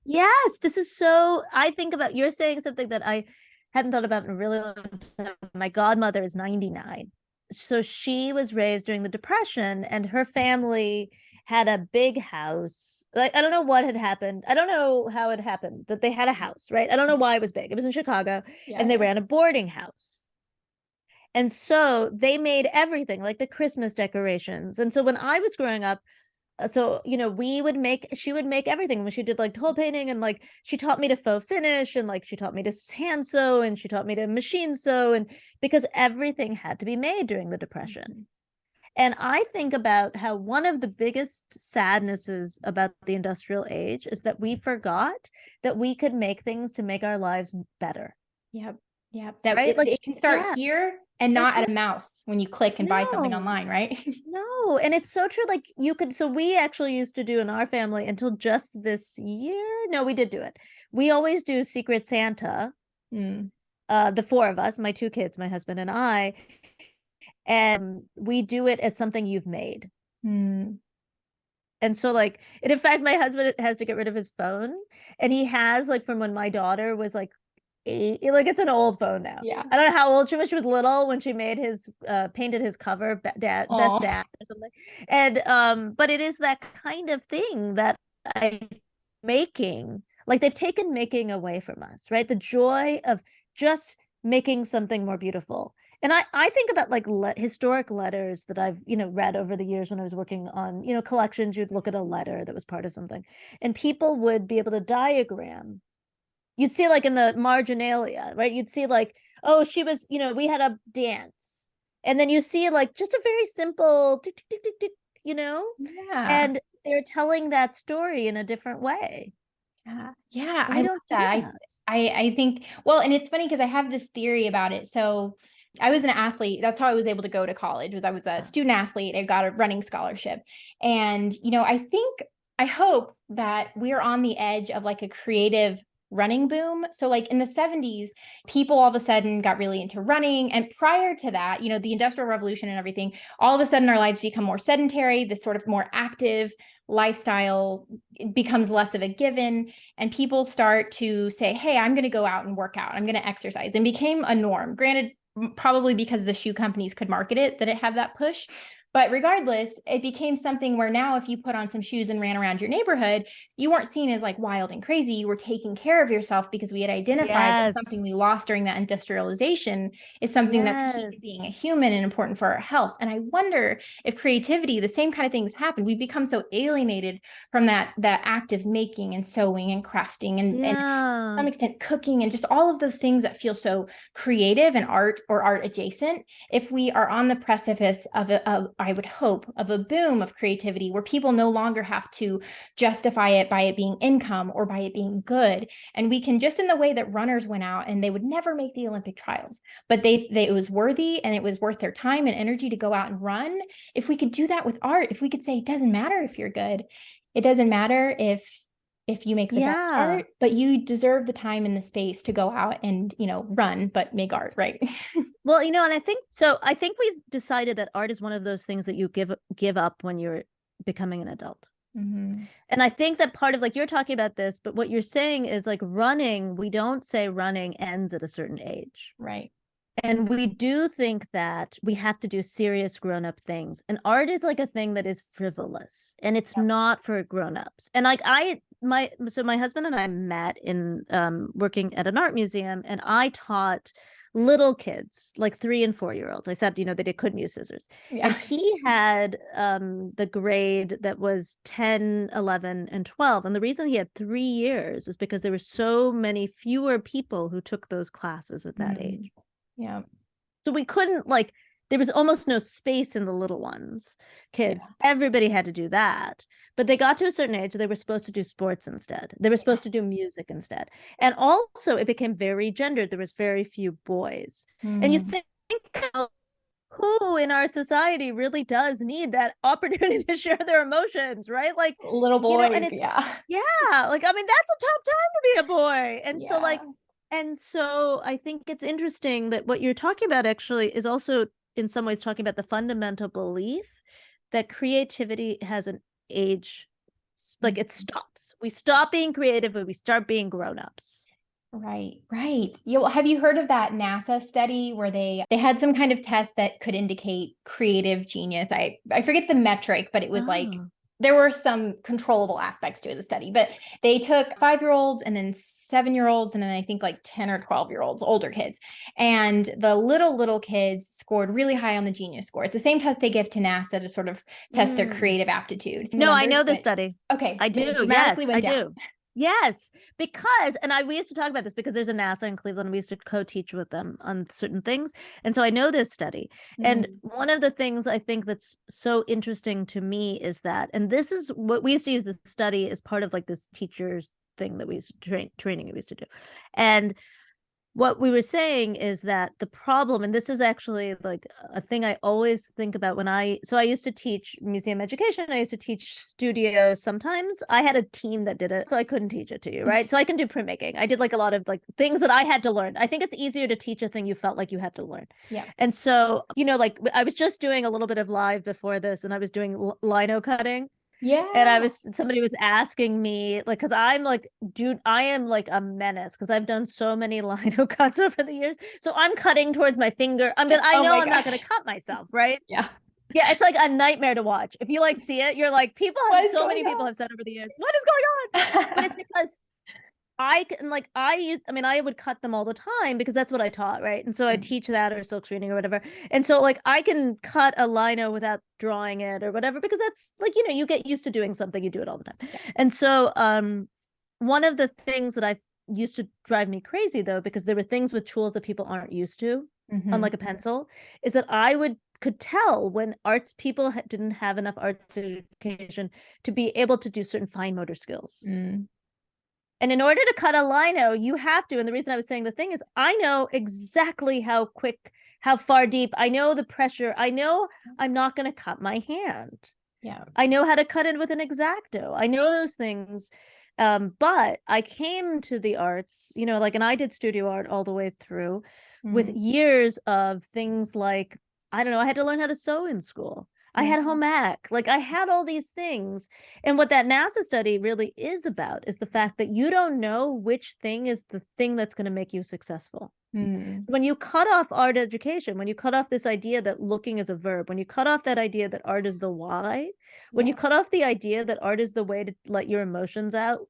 Speaker 2: Yes. This is so, I think about, you're saying something that I hadn't thought about in a really long time. My godmother is 99. So she was raised during the Depression, and her family had a big house. Like, I don't know what had happened. I don't know how it happened that they had a house, right? I don't know why it was big. It was in Chicago,
Speaker 1: Yeah,
Speaker 2: and they
Speaker 1: yeah.
Speaker 2: ran a boarding house. And so they made everything like the Christmas decorations. And so when I was growing up, so she would make everything when she did like toll painting, and like she taught me to faux finish, and like she taught me to hand sew, and she taught me to machine sew, and because everything had to be made during the Depression. And I think about how one of the biggest sadnesses about the industrial age is that we forgot that we could make things to make our lives better.
Speaker 1: Yep. Yep. That
Speaker 2: Right? Like,
Speaker 1: it can start
Speaker 2: yeah,
Speaker 1: here and
Speaker 2: that's
Speaker 1: not
Speaker 2: right.
Speaker 1: at a mouse when you click and buy something
Speaker 2: No,
Speaker 1: online, right?
Speaker 2: no. And it's so true. Like, so we actually used to do in our family until just this year. No, we did do it. We always do Secret Santa,
Speaker 1: Mm.
Speaker 2: the four of us, my two kids, my husband and I, and we do it as something you've made.
Speaker 1: Mm.
Speaker 2: And so like, and in fact, my husband has to get rid of his phone, and he has like from when my daughter was like 8, like it's an old phone now.
Speaker 1: Yeah.
Speaker 2: I don't know how old she was. She was little when she made his painted his cover, best
Speaker 1: Oh,
Speaker 2: dad or something. And but it is that kind of thing that I making, like they've taken making away from us, right? The joy of just making something more beautiful. And I think about like historic letters that I've, read over the years when I was working on, collections. You'd look at a letter that was part of something, and people would be able to diagram. You'd see like in the marginalia, right? You'd see like, oh, she was, we had a dance. And then you see like just a very simple tick, tick, tick, tick, tick,
Speaker 1: yeah.
Speaker 2: and they're telling that story in a different way.
Speaker 1: Yeah. Yeah.
Speaker 2: And
Speaker 1: I
Speaker 2: we
Speaker 1: love
Speaker 2: don't do
Speaker 1: that.
Speaker 2: that.
Speaker 1: I think, well, and it's funny because I have this theory about it. So I was an athlete. That's how I was able to go to college, was I was a student athlete. I got a running scholarship. And, I hope that we're on the edge of like a creative running boom. So like in the 70s, people all of a sudden got really into running. And prior to that, the Industrial Revolution and everything, all of a sudden our lives become more sedentary, this sort of more active lifestyle becomes less of a given, and people start to say, hey, I'm going to go out and work out, I'm going to exercise, and became a norm. Granted, probably because the shoe companies could market it, that it have that push. But regardless, it became something where now if you put on some shoes and ran around your neighborhood, you weren't seen as like wild and crazy. You were taking care of yourself, because we had identified that something we
Speaker 2: Yes.
Speaker 1: lost during that industrialization is something that's key to being a
Speaker 2: Yes.
Speaker 1: human and important for our health. And I wonder if creativity, the same kind of things happen. We've become so alienated from that act of making and sewing and crafting and
Speaker 2: Yeah.
Speaker 1: some extent cooking and just all of those things that feel so creative and art or art adjacent. If we are on the precipice of I would hope, of a boom of creativity where people no longer have to justify it by it being income or by it being good, and we can, just in the way that runners went out and they would never make the Olympic trials, but they it was worthy and it was worth their time and energy to go out and run. If we could do that with art, if we could say it doesn't matter if you're good, it doesn't matter if you make the best
Speaker 2: Yeah.
Speaker 1: art, but you deserve the time and the space to go out and, run, but make art, right?
Speaker 2: Well, and I think we've decided that art is one of those things that you give up when you're becoming an adult.
Speaker 1: Mm-hmm.
Speaker 2: And I think that part of, like, you're talking about this, but what you're saying is like running, we don't say running ends at a certain age.
Speaker 1: Right.
Speaker 2: And we do think that we have to do serious grown-up things. And art is like a thing that is frivolous, and it's
Speaker 1: Yep.
Speaker 2: not for grown-ups. And like my husband and I met in working at an art museum, and I taught little kids, like 3 and 4 year olds. I said, they couldn't use scissors.
Speaker 1: Yeah.
Speaker 2: And he had the grade that was 10, 11, and 12. And the reason he had 3 years is because there were so many fewer people who took those classes at that age.
Speaker 1: Yeah.
Speaker 2: So we couldn't, like, there was almost no space in the little ones, kids.
Speaker 1: Yeah.
Speaker 2: Everybody had to do that. But they got to a certain age, they were supposed to do sports instead. They were supposed to do music instead. And also it became very gendered. There was very few boys. And you
Speaker 1: Mm.
Speaker 2: think, who in our society really does need that opportunity to share their emotions, right? Like,
Speaker 1: Little
Speaker 2: and
Speaker 1: boys.
Speaker 2: it's,
Speaker 1: Yeah.
Speaker 2: yeah, like, I mean, that's a tough time to be a boy.
Speaker 1: Yeah.
Speaker 2: And so I think it's interesting that what you're talking about actually is also in some ways talking about the fundamental belief that creativity has an age, like it stops. We stop being creative when we start being grown-ups.
Speaker 1: Right, right. Yeah, well, have you heard of that NASA study where they had some kind of test that could indicate creative genius? I forget the metric, but it was like
Speaker 2: Oh.
Speaker 1: there were some controllable aspects to the study, but they took 5-year-olds and then 7-year-olds and then I think like 10 or 12-year-olds, older kids. And the little kids scored really high on the Genius score. It's the same test they give to NASA to sort of test their creative aptitude.
Speaker 2: No, I know this study.
Speaker 1: Okay.
Speaker 2: I do. Yes, I do. Yes, because, we used to talk about this because there's a NASA in Cleveland. We used to co-teach with them on certain things. And so I know this study. And one of the things I think that's so interesting to me is that, and this is what we used to use this study as part of like this teacher's thing that we used to training we used to do. And what we were saying is that the problem, and this is actually like a thing I always think about when I used to teach museum education. I used to teach studio. Sometimes I had a team that did it, so I couldn't teach it to you, right? So I can do printmaking. I did like a lot of like things that I had to learn. I think it's easier to teach a thing you felt like you had to learn.
Speaker 1: Yeah.
Speaker 2: And so, like I was just doing a little bit of live before this, and I was doing lino cutting.
Speaker 1: Yeah.
Speaker 2: And somebody was asking me, like, because I'm like, dude, I am like a menace because I've done so many lino cuts over the years. So I'm cutting towards my finger. I know I'm not going to cut myself, right?
Speaker 1: Yeah.
Speaker 2: Yeah, it's like a nightmare to watch. If you like see it, you're like, people have have said over the years, what is going on? But it's because I would cut them all the time because that's what I taught, right? And so I teach that or silk screening or whatever. And so like I can cut a lino without drawing it or whatever, because that's like, you get used to doing something, you do it all the time. Yeah. And so one of the things that I used to drive me crazy though, because there were things with tools that people aren't used to, unlike a pencil, is that I could tell when arts people didn't have enough arts education to be able to do certain fine motor skills. And in order to cut a lino, you have to. And the reason I was saying the thing is, I know exactly how quick, how far deep. I know the pressure. I know I'm not going to cut my hand.
Speaker 1: Yeah.
Speaker 2: I know how to cut it with an X-Acto. I know those things. But I came to the arts, and I did studio art all the way through with years of things like, I don't know, I had to learn how to sew in school. I had home ec. Like I had all these things. And what that NASA study really is about is the fact that you don't know which thing is the thing that's going to make you successful. When you cut off art education, when you cut off this idea that looking is a verb, when you cut off that idea that art is the why, when you cut off the idea that art is the way to let your emotions out,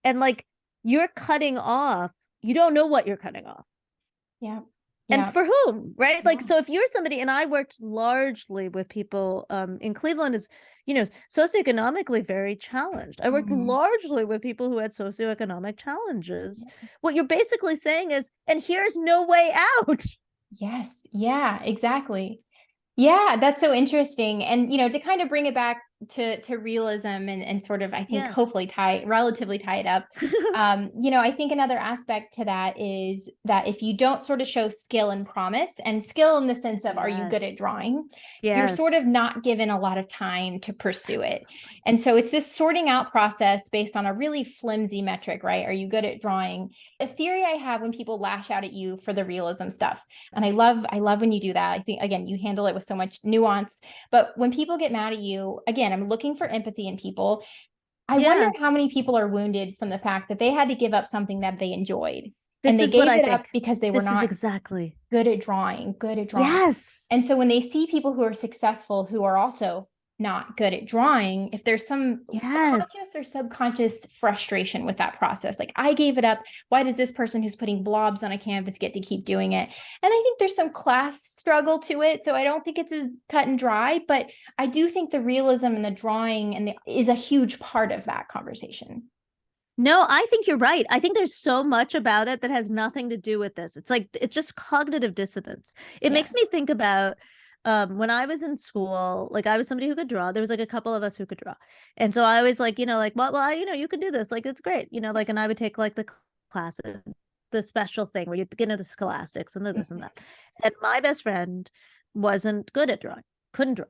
Speaker 2: and like you're cutting off, you don't know what you're cutting off.
Speaker 1: Yeah.
Speaker 2: And for whom, right? Like, so if you're somebody, and I worked largely with people in Cleveland is, socioeconomically very challenged. I worked largely with people who had socioeconomic challenges. What you're basically saying is, and here's no way out.
Speaker 1: Yes. Yeah, exactly. Yeah, that's so interesting. And, to kind of bring it back to realism and sort of, I think, hopefully relatively tie it up. I think another aspect to that is that if you don't sort of show skill and promise, and skill in the sense of, are you good at drawing? You're sort of not given a lot of time to pursue it. And so it's this sorting out process based on a really flimsy metric, right? Are you good at drawing? A theory I have when people lash out at you for the realism stuff. And I love when you do that. I think, again, you handle it with so much nuance, but when people get mad at you, again, I'm looking for empathy in people. I wonder how many people are wounded from the fact that they had to give up something that they enjoyed. And they gave it up because they were not good at drawing.
Speaker 2: Yes.
Speaker 1: And so when they see people who are successful, who are also not good at drawing, if there's some conscious or subconscious frustration with that process, like I gave it up, why does this person who's putting blobs on a canvas get to keep doing it? And I think there's some class struggle to it, so I don't think it's as cut and dry, but I do think the realism and the drawing is a huge part of that conversation.
Speaker 2: No, I think you're right. I think there's so much about it that has nothing to do with this. It's like, it's just cognitive dissonance. It makes me think about when I was in school, like I was somebody who could draw. There was like a couple of us who could draw. And so I was like, you can do this. Like, it's great. And I would take like the classes, the special thing where you begin at the scholastics and this and that. And my best friend wasn't good at drawing, couldn't draw.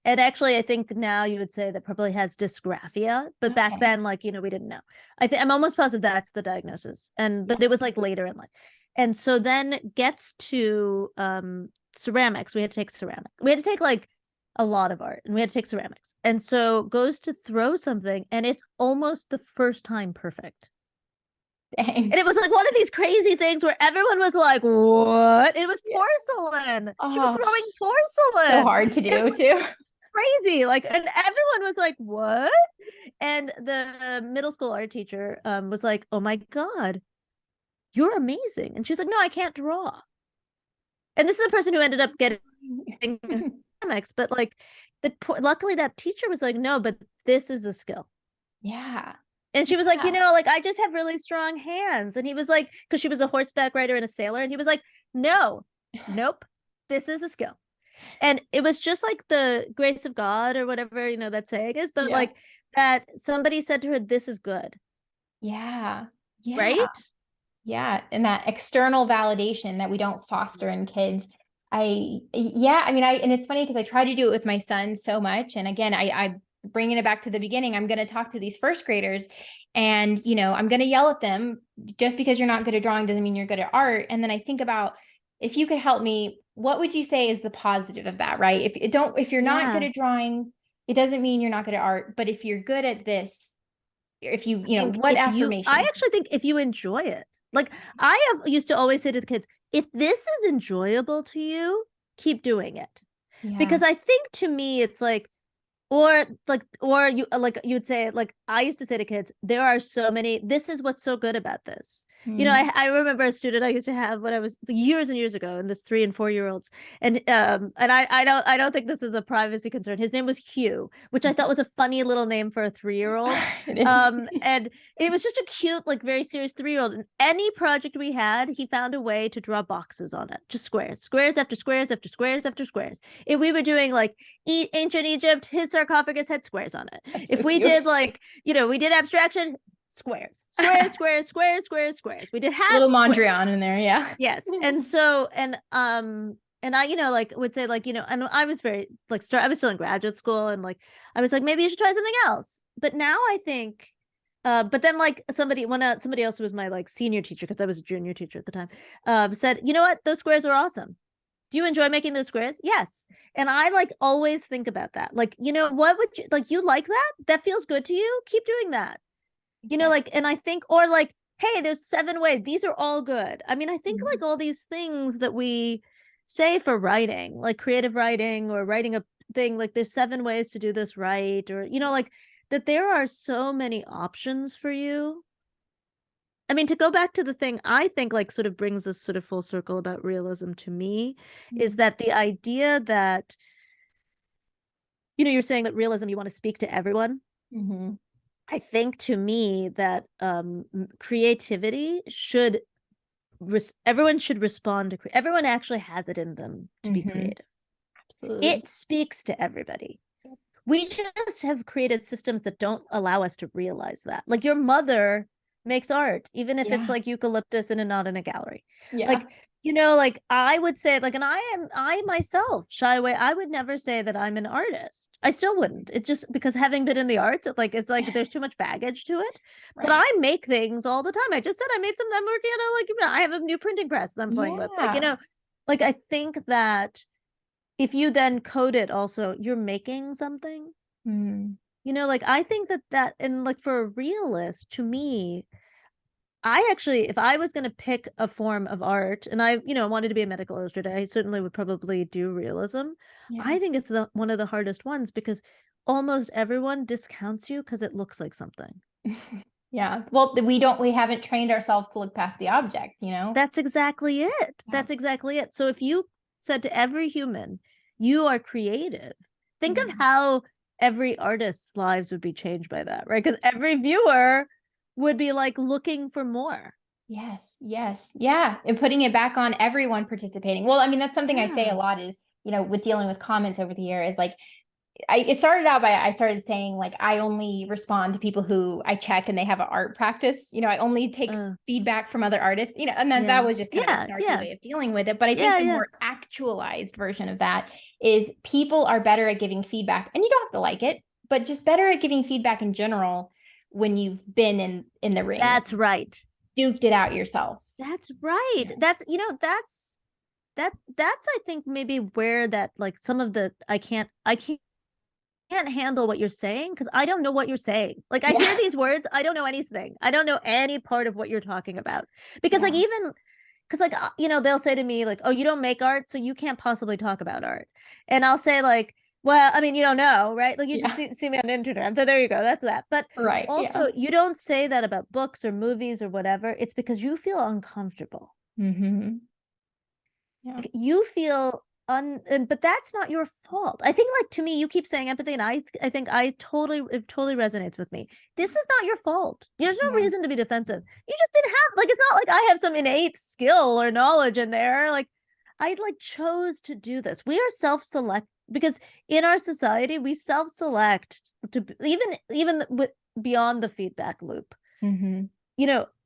Speaker 2: And actually, I think now you would say that probably has dysgraphia, but back then, we didn't know. I'm almost positive that's the diagnosis. But it was like later in life. And so then gets to ceramics. We had to take ceramics. We had to take like a lot of art, and we had to take ceramics. And so goes to throw something, and it's almost the first time perfect. Dang. And it was like one of these crazy things where everyone was like, what? It was porcelain. She was throwing porcelain.
Speaker 1: So hard to do too.
Speaker 2: crazy. Like, and everyone was like, what? And the middle school art teacher was like, oh my God, you're amazing. And she's like, no, I can't draw. And this is a person who ended up getting comics, but like luckily that teacher was like, no, but this is a skill.
Speaker 1: Yeah.
Speaker 2: And she was like,
Speaker 1: Yeah.
Speaker 2: like I just have really strong hands. And he was like, because she was a horseback rider and a sailor, and he was like, no, nope, this is a skill. And it was just like the grace of God or whatever, that saying is, but
Speaker 1: Yeah.
Speaker 2: like that somebody said to her, this is good.
Speaker 1: Yeah. Yeah.
Speaker 2: Right?
Speaker 1: Yeah. And that external validation that we don't foster in kids. And it's funny because I try to do it with my son so much. And again, I bringing it back to the beginning, I'm going to talk to these first graders and, I'm going to yell at them. Just because you're not good at drawing doesn't mean you're good at art. And then I think about, if you could help me, what would you say is the positive of that, right? If you're not good at drawing, it doesn't mean you're not good at art. But if you're good at this, if you, what affirmation?
Speaker 2: I actually think if you enjoy it, like I used to always say to the kids, if this is enjoyable to you, keep doing it.
Speaker 1: Yeah.
Speaker 2: Because I think to me, it's like, or you would say, like I used to say to kids, there are so many, this is what's so good about this. I remember a student I used to have when I was years and years ago, and this 3 and 4 year olds, and I don't think this is a privacy concern. His name was Hugh, which I thought was a funny little name for a 3-year-old. And it was just a cute, like very serious 3-year-old. And any project we had, he found a way to draw boxes on it, just squares after squares after squares after squares. If we were doing like ancient Egypt, his sarcophagus had squares on it. That's if so we cute. Did like, we did abstraction, squares. We did hats,
Speaker 1: little Mondrian in there. Yeah.
Speaker 2: Yes. And so, and I, like would say like, and I was very like, I was still in graduate school, and like, I was like, maybe you should try something else. But now I think, but then like somebody else who was my like senior teacher, because I was a junior teacher at the time, said, you know what, those squares are awesome. Do you enjoy making those squares? Yes. And I like always think about that. Like, what would you like? You like that? That feels good to you? Keep doing that. Like, and I think, or like, hey, there's 7 ways. These are all good. I mean, I think like all these things that we say for writing, like creative writing or writing a thing, like there's 7 ways to do this right, or, like that there are so many options for you. I mean, to go back to the thing I think like sort of brings this sort of full circle about realism to me is that the idea that, you're saying that realism, you want to speak to everyone.
Speaker 1: Mm-hmm.
Speaker 2: I think to me that creativity should, everyone should respond to, everyone actually has it in them to be creative.
Speaker 1: Absolutely.
Speaker 2: It speaks to everybody. We just have created systems that don't allow us to realize that. Like your mother makes art, even if it's like eucalyptus and not in a gallery. Yeah. Like, like I would say, like, and I myself shy away. I would never say that I'm an artist. I still wouldn't. It's just because having been in the arts, it's like there's too much baggage to it. Right. But I make things all the time. I just said I made some. I'm working on I have a new printing press that I'm playing with. Like, like I think that if you then code it, also you're making something. Like I think that and like for a realist, to me, I actually, if I was going to pick a form of art, and I, wanted to be a medical illustrator, I certainly would probably do realism. Yeah. I think it's one of the hardest ones because almost everyone discounts you because it looks like something.
Speaker 1: Yeah. Well, we haven't trained ourselves to look past the object,
Speaker 2: That's exactly it. Yeah. That's exactly it. So if you said to every human, you are creative, think of how every artist's lives would be changed by that, right? Because every viewer would be like looking for more.
Speaker 1: Yes. Yeah. And putting it back on everyone participating. Well, I mean, that's something I say a lot is, with dealing with comments over the year is like, it started out by, I started saying like, I only respond to people who I check and they have an art practice. I only take feedback from other artists, and then that was just kind of a snarky way of dealing with it. But I think the more actualized version of that is people are better at giving feedback, and you don't have to like it, but just better at giving feedback in general when you've been in the ring.
Speaker 2: That's right.
Speaker 1: Duked it out yourself.
Speaker 2: That's right. Yeah. That's I think maybe where that like some of the I can't handle what you're saying because I don't know what you're saying. Like I hear these words, I don't know anything. I don't know any part of what you're talking about. Because like even because like they'll say to me like, oh, you don't make art, so you can't possibly talk about art. And I'll say like, Well, I mean, you don't know, right? Like you just
Speaker 1: Yeah.
Speaker 2: see me on Instagram. So there you go. That's that. But
Speaker 1: Right. Yeah.
Speaker 2: also, you don't say that about books or movies or whatever. It's because you feel uncomfortable.
Speaker 1: Mm-hmm. Yeah.
Speaker 2: Like, you feel but that's not your fault. I think, like, to me, you keep saying empathy, and I think it totally resonates with me. This is not your fault. There's no
Speaker 1: Yeah.
Speaker 2: reason to be defensive. You just didn't have, like, it's not like I have some innate skill or knowledge in there. Like, I like chose to do this. We are self-select because in our society we self-select to even with beyond the feedback loop.
Speaker 1: Mm-hmm.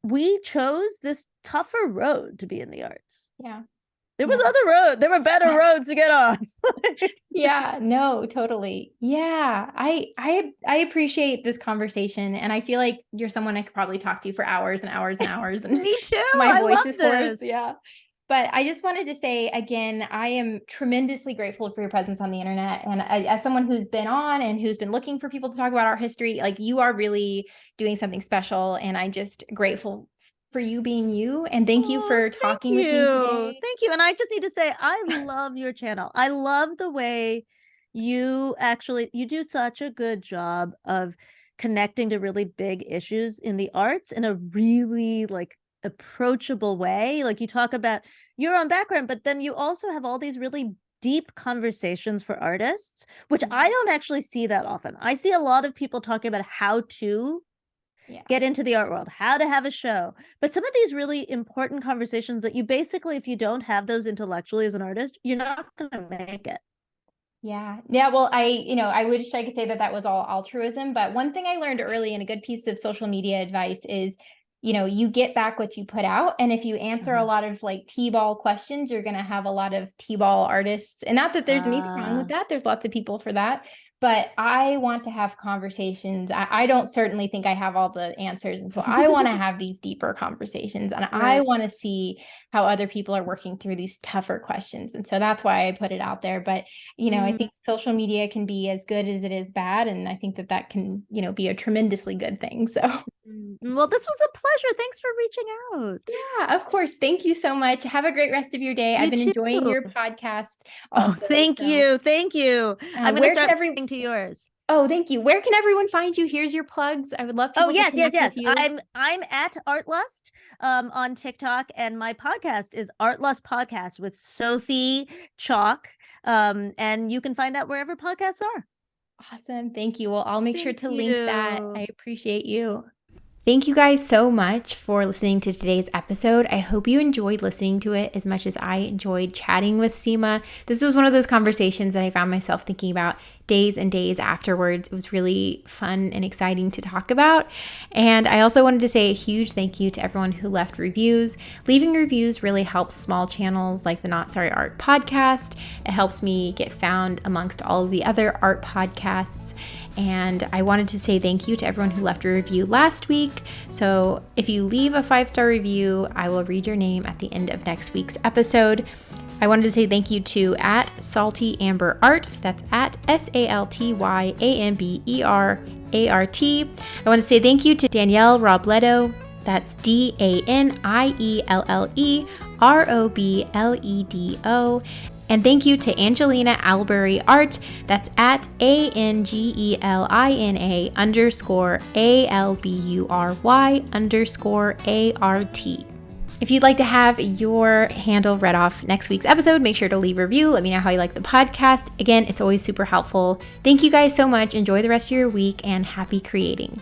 Speaker 2: We chose this tougher road to be in the arts.
Speaker 1: Yeah.
Speaker 2: There
Speaker 1: Yeah.
Speaker 2: was other road. There were better roads to get on.
Speaker 1: Yeah, no, totally. Yeah. I appreciate this conversation, and I feel like you're someone I could probably talk to for hours and hours and hours, and
Speaker 2: Me too.
Speaker 1: my
Speaker 2: I
Speaker 1: voice
Speaker 2: love
Speaker 1: is hoarse.
Speaker 2: this.
Speaker 1: Yeah. But I just wanted to say again, I am tremendously grateful for your presence on the internet. And as someone who's been on and who's been looking for people to talk about art history, like, you are really doing something special. And I'm just grateful for you being you. And thank you for talking with me today.
Speaker 2: Thank you. And I just need to say, I love your channel. I love the way you do such a good job of connecting to really big issues in the arts in a really, like, approachable way. Like, you talk about your own background, but then you also have all these really deep conversations for artists, which I don't actually see that often. I see a lot of people talking about how to get into the art world, how to have a show. But some of these really important conversations that you basically, if you don't have those intellectually as an artist, you're not going to make it.
Speaker 1: Yeah. Yeah. Well, I wish I could say that that was all altruism, but one thing I learned early, and a good piece of social media advice is, you get back what you put out. And if you answer a lot of like T-ball questions, you're going to have a lot of T-ball artists. And not that there's anything wrong with that. There's lots of people for that. But I want to have conversations. I don't certainly think I have all the answers. And so I want to have these deeper conversations, and I want to see how other people are working through these tougher questions. And so that's why I put it out there. But, I think social media can be as good as it is bad. And I think that can, be a tremendously good thing. So.
Speaker 2: Well, this was a pleasure. Thanks for reaching out.
Speaker 1: Yeah, of course. Thank you so much. Have a great rest of your day. I've been enjoying your podcast also.
Speaker 2: Thank you. Thank you. I'm going to start listening to yours.
Speaker 1: Oh, thank you. Where can everyone find you? Here's your plugs. I would love to.
Speaker 2: Oh, yes. I'm at Artlust on TikTok, and my podcast is Artlust Podcast with Sophie Chalk. And you can find out wherever podcasts are.
Speaker 1: Awesome. Thank you. Well, I'll make sure to link that. I appreciate you. Thank you guys so much for listening to today's episode. I hope you enjoyed listening to it as much as I enjoyed chatting with Seema. This was one of those conversations that I found myself thinking about days and days afterwards. It was really fun and exciting to talk about. And I also wanted to say a huge thank you to everyone who left reviews. Leaving reviews really helps small channels like the Not Sorry Art podcast. It helps me get found amongst all of the other art podcasts. And I wanted to say thank you to everyone who left a review last week. So if you leave a 5-star review, I will read your name at the end of next week's episode. I wanted to say thank you to at Salty Amber Art. That's at SaltyAmberArt. I want to say thank you to Danielle Robledo. That's DanielleRobledo. And thank you to Angelina Albury Art. That's at ANGELINA_ALBURY_ART. If you'd like to have your handle read off next week's episode, make sure to leave a review. Let me know how you like the podcast. Again, it's always super helpful. Thank you guys so much. Enjoy the rest of your week, and happy creating.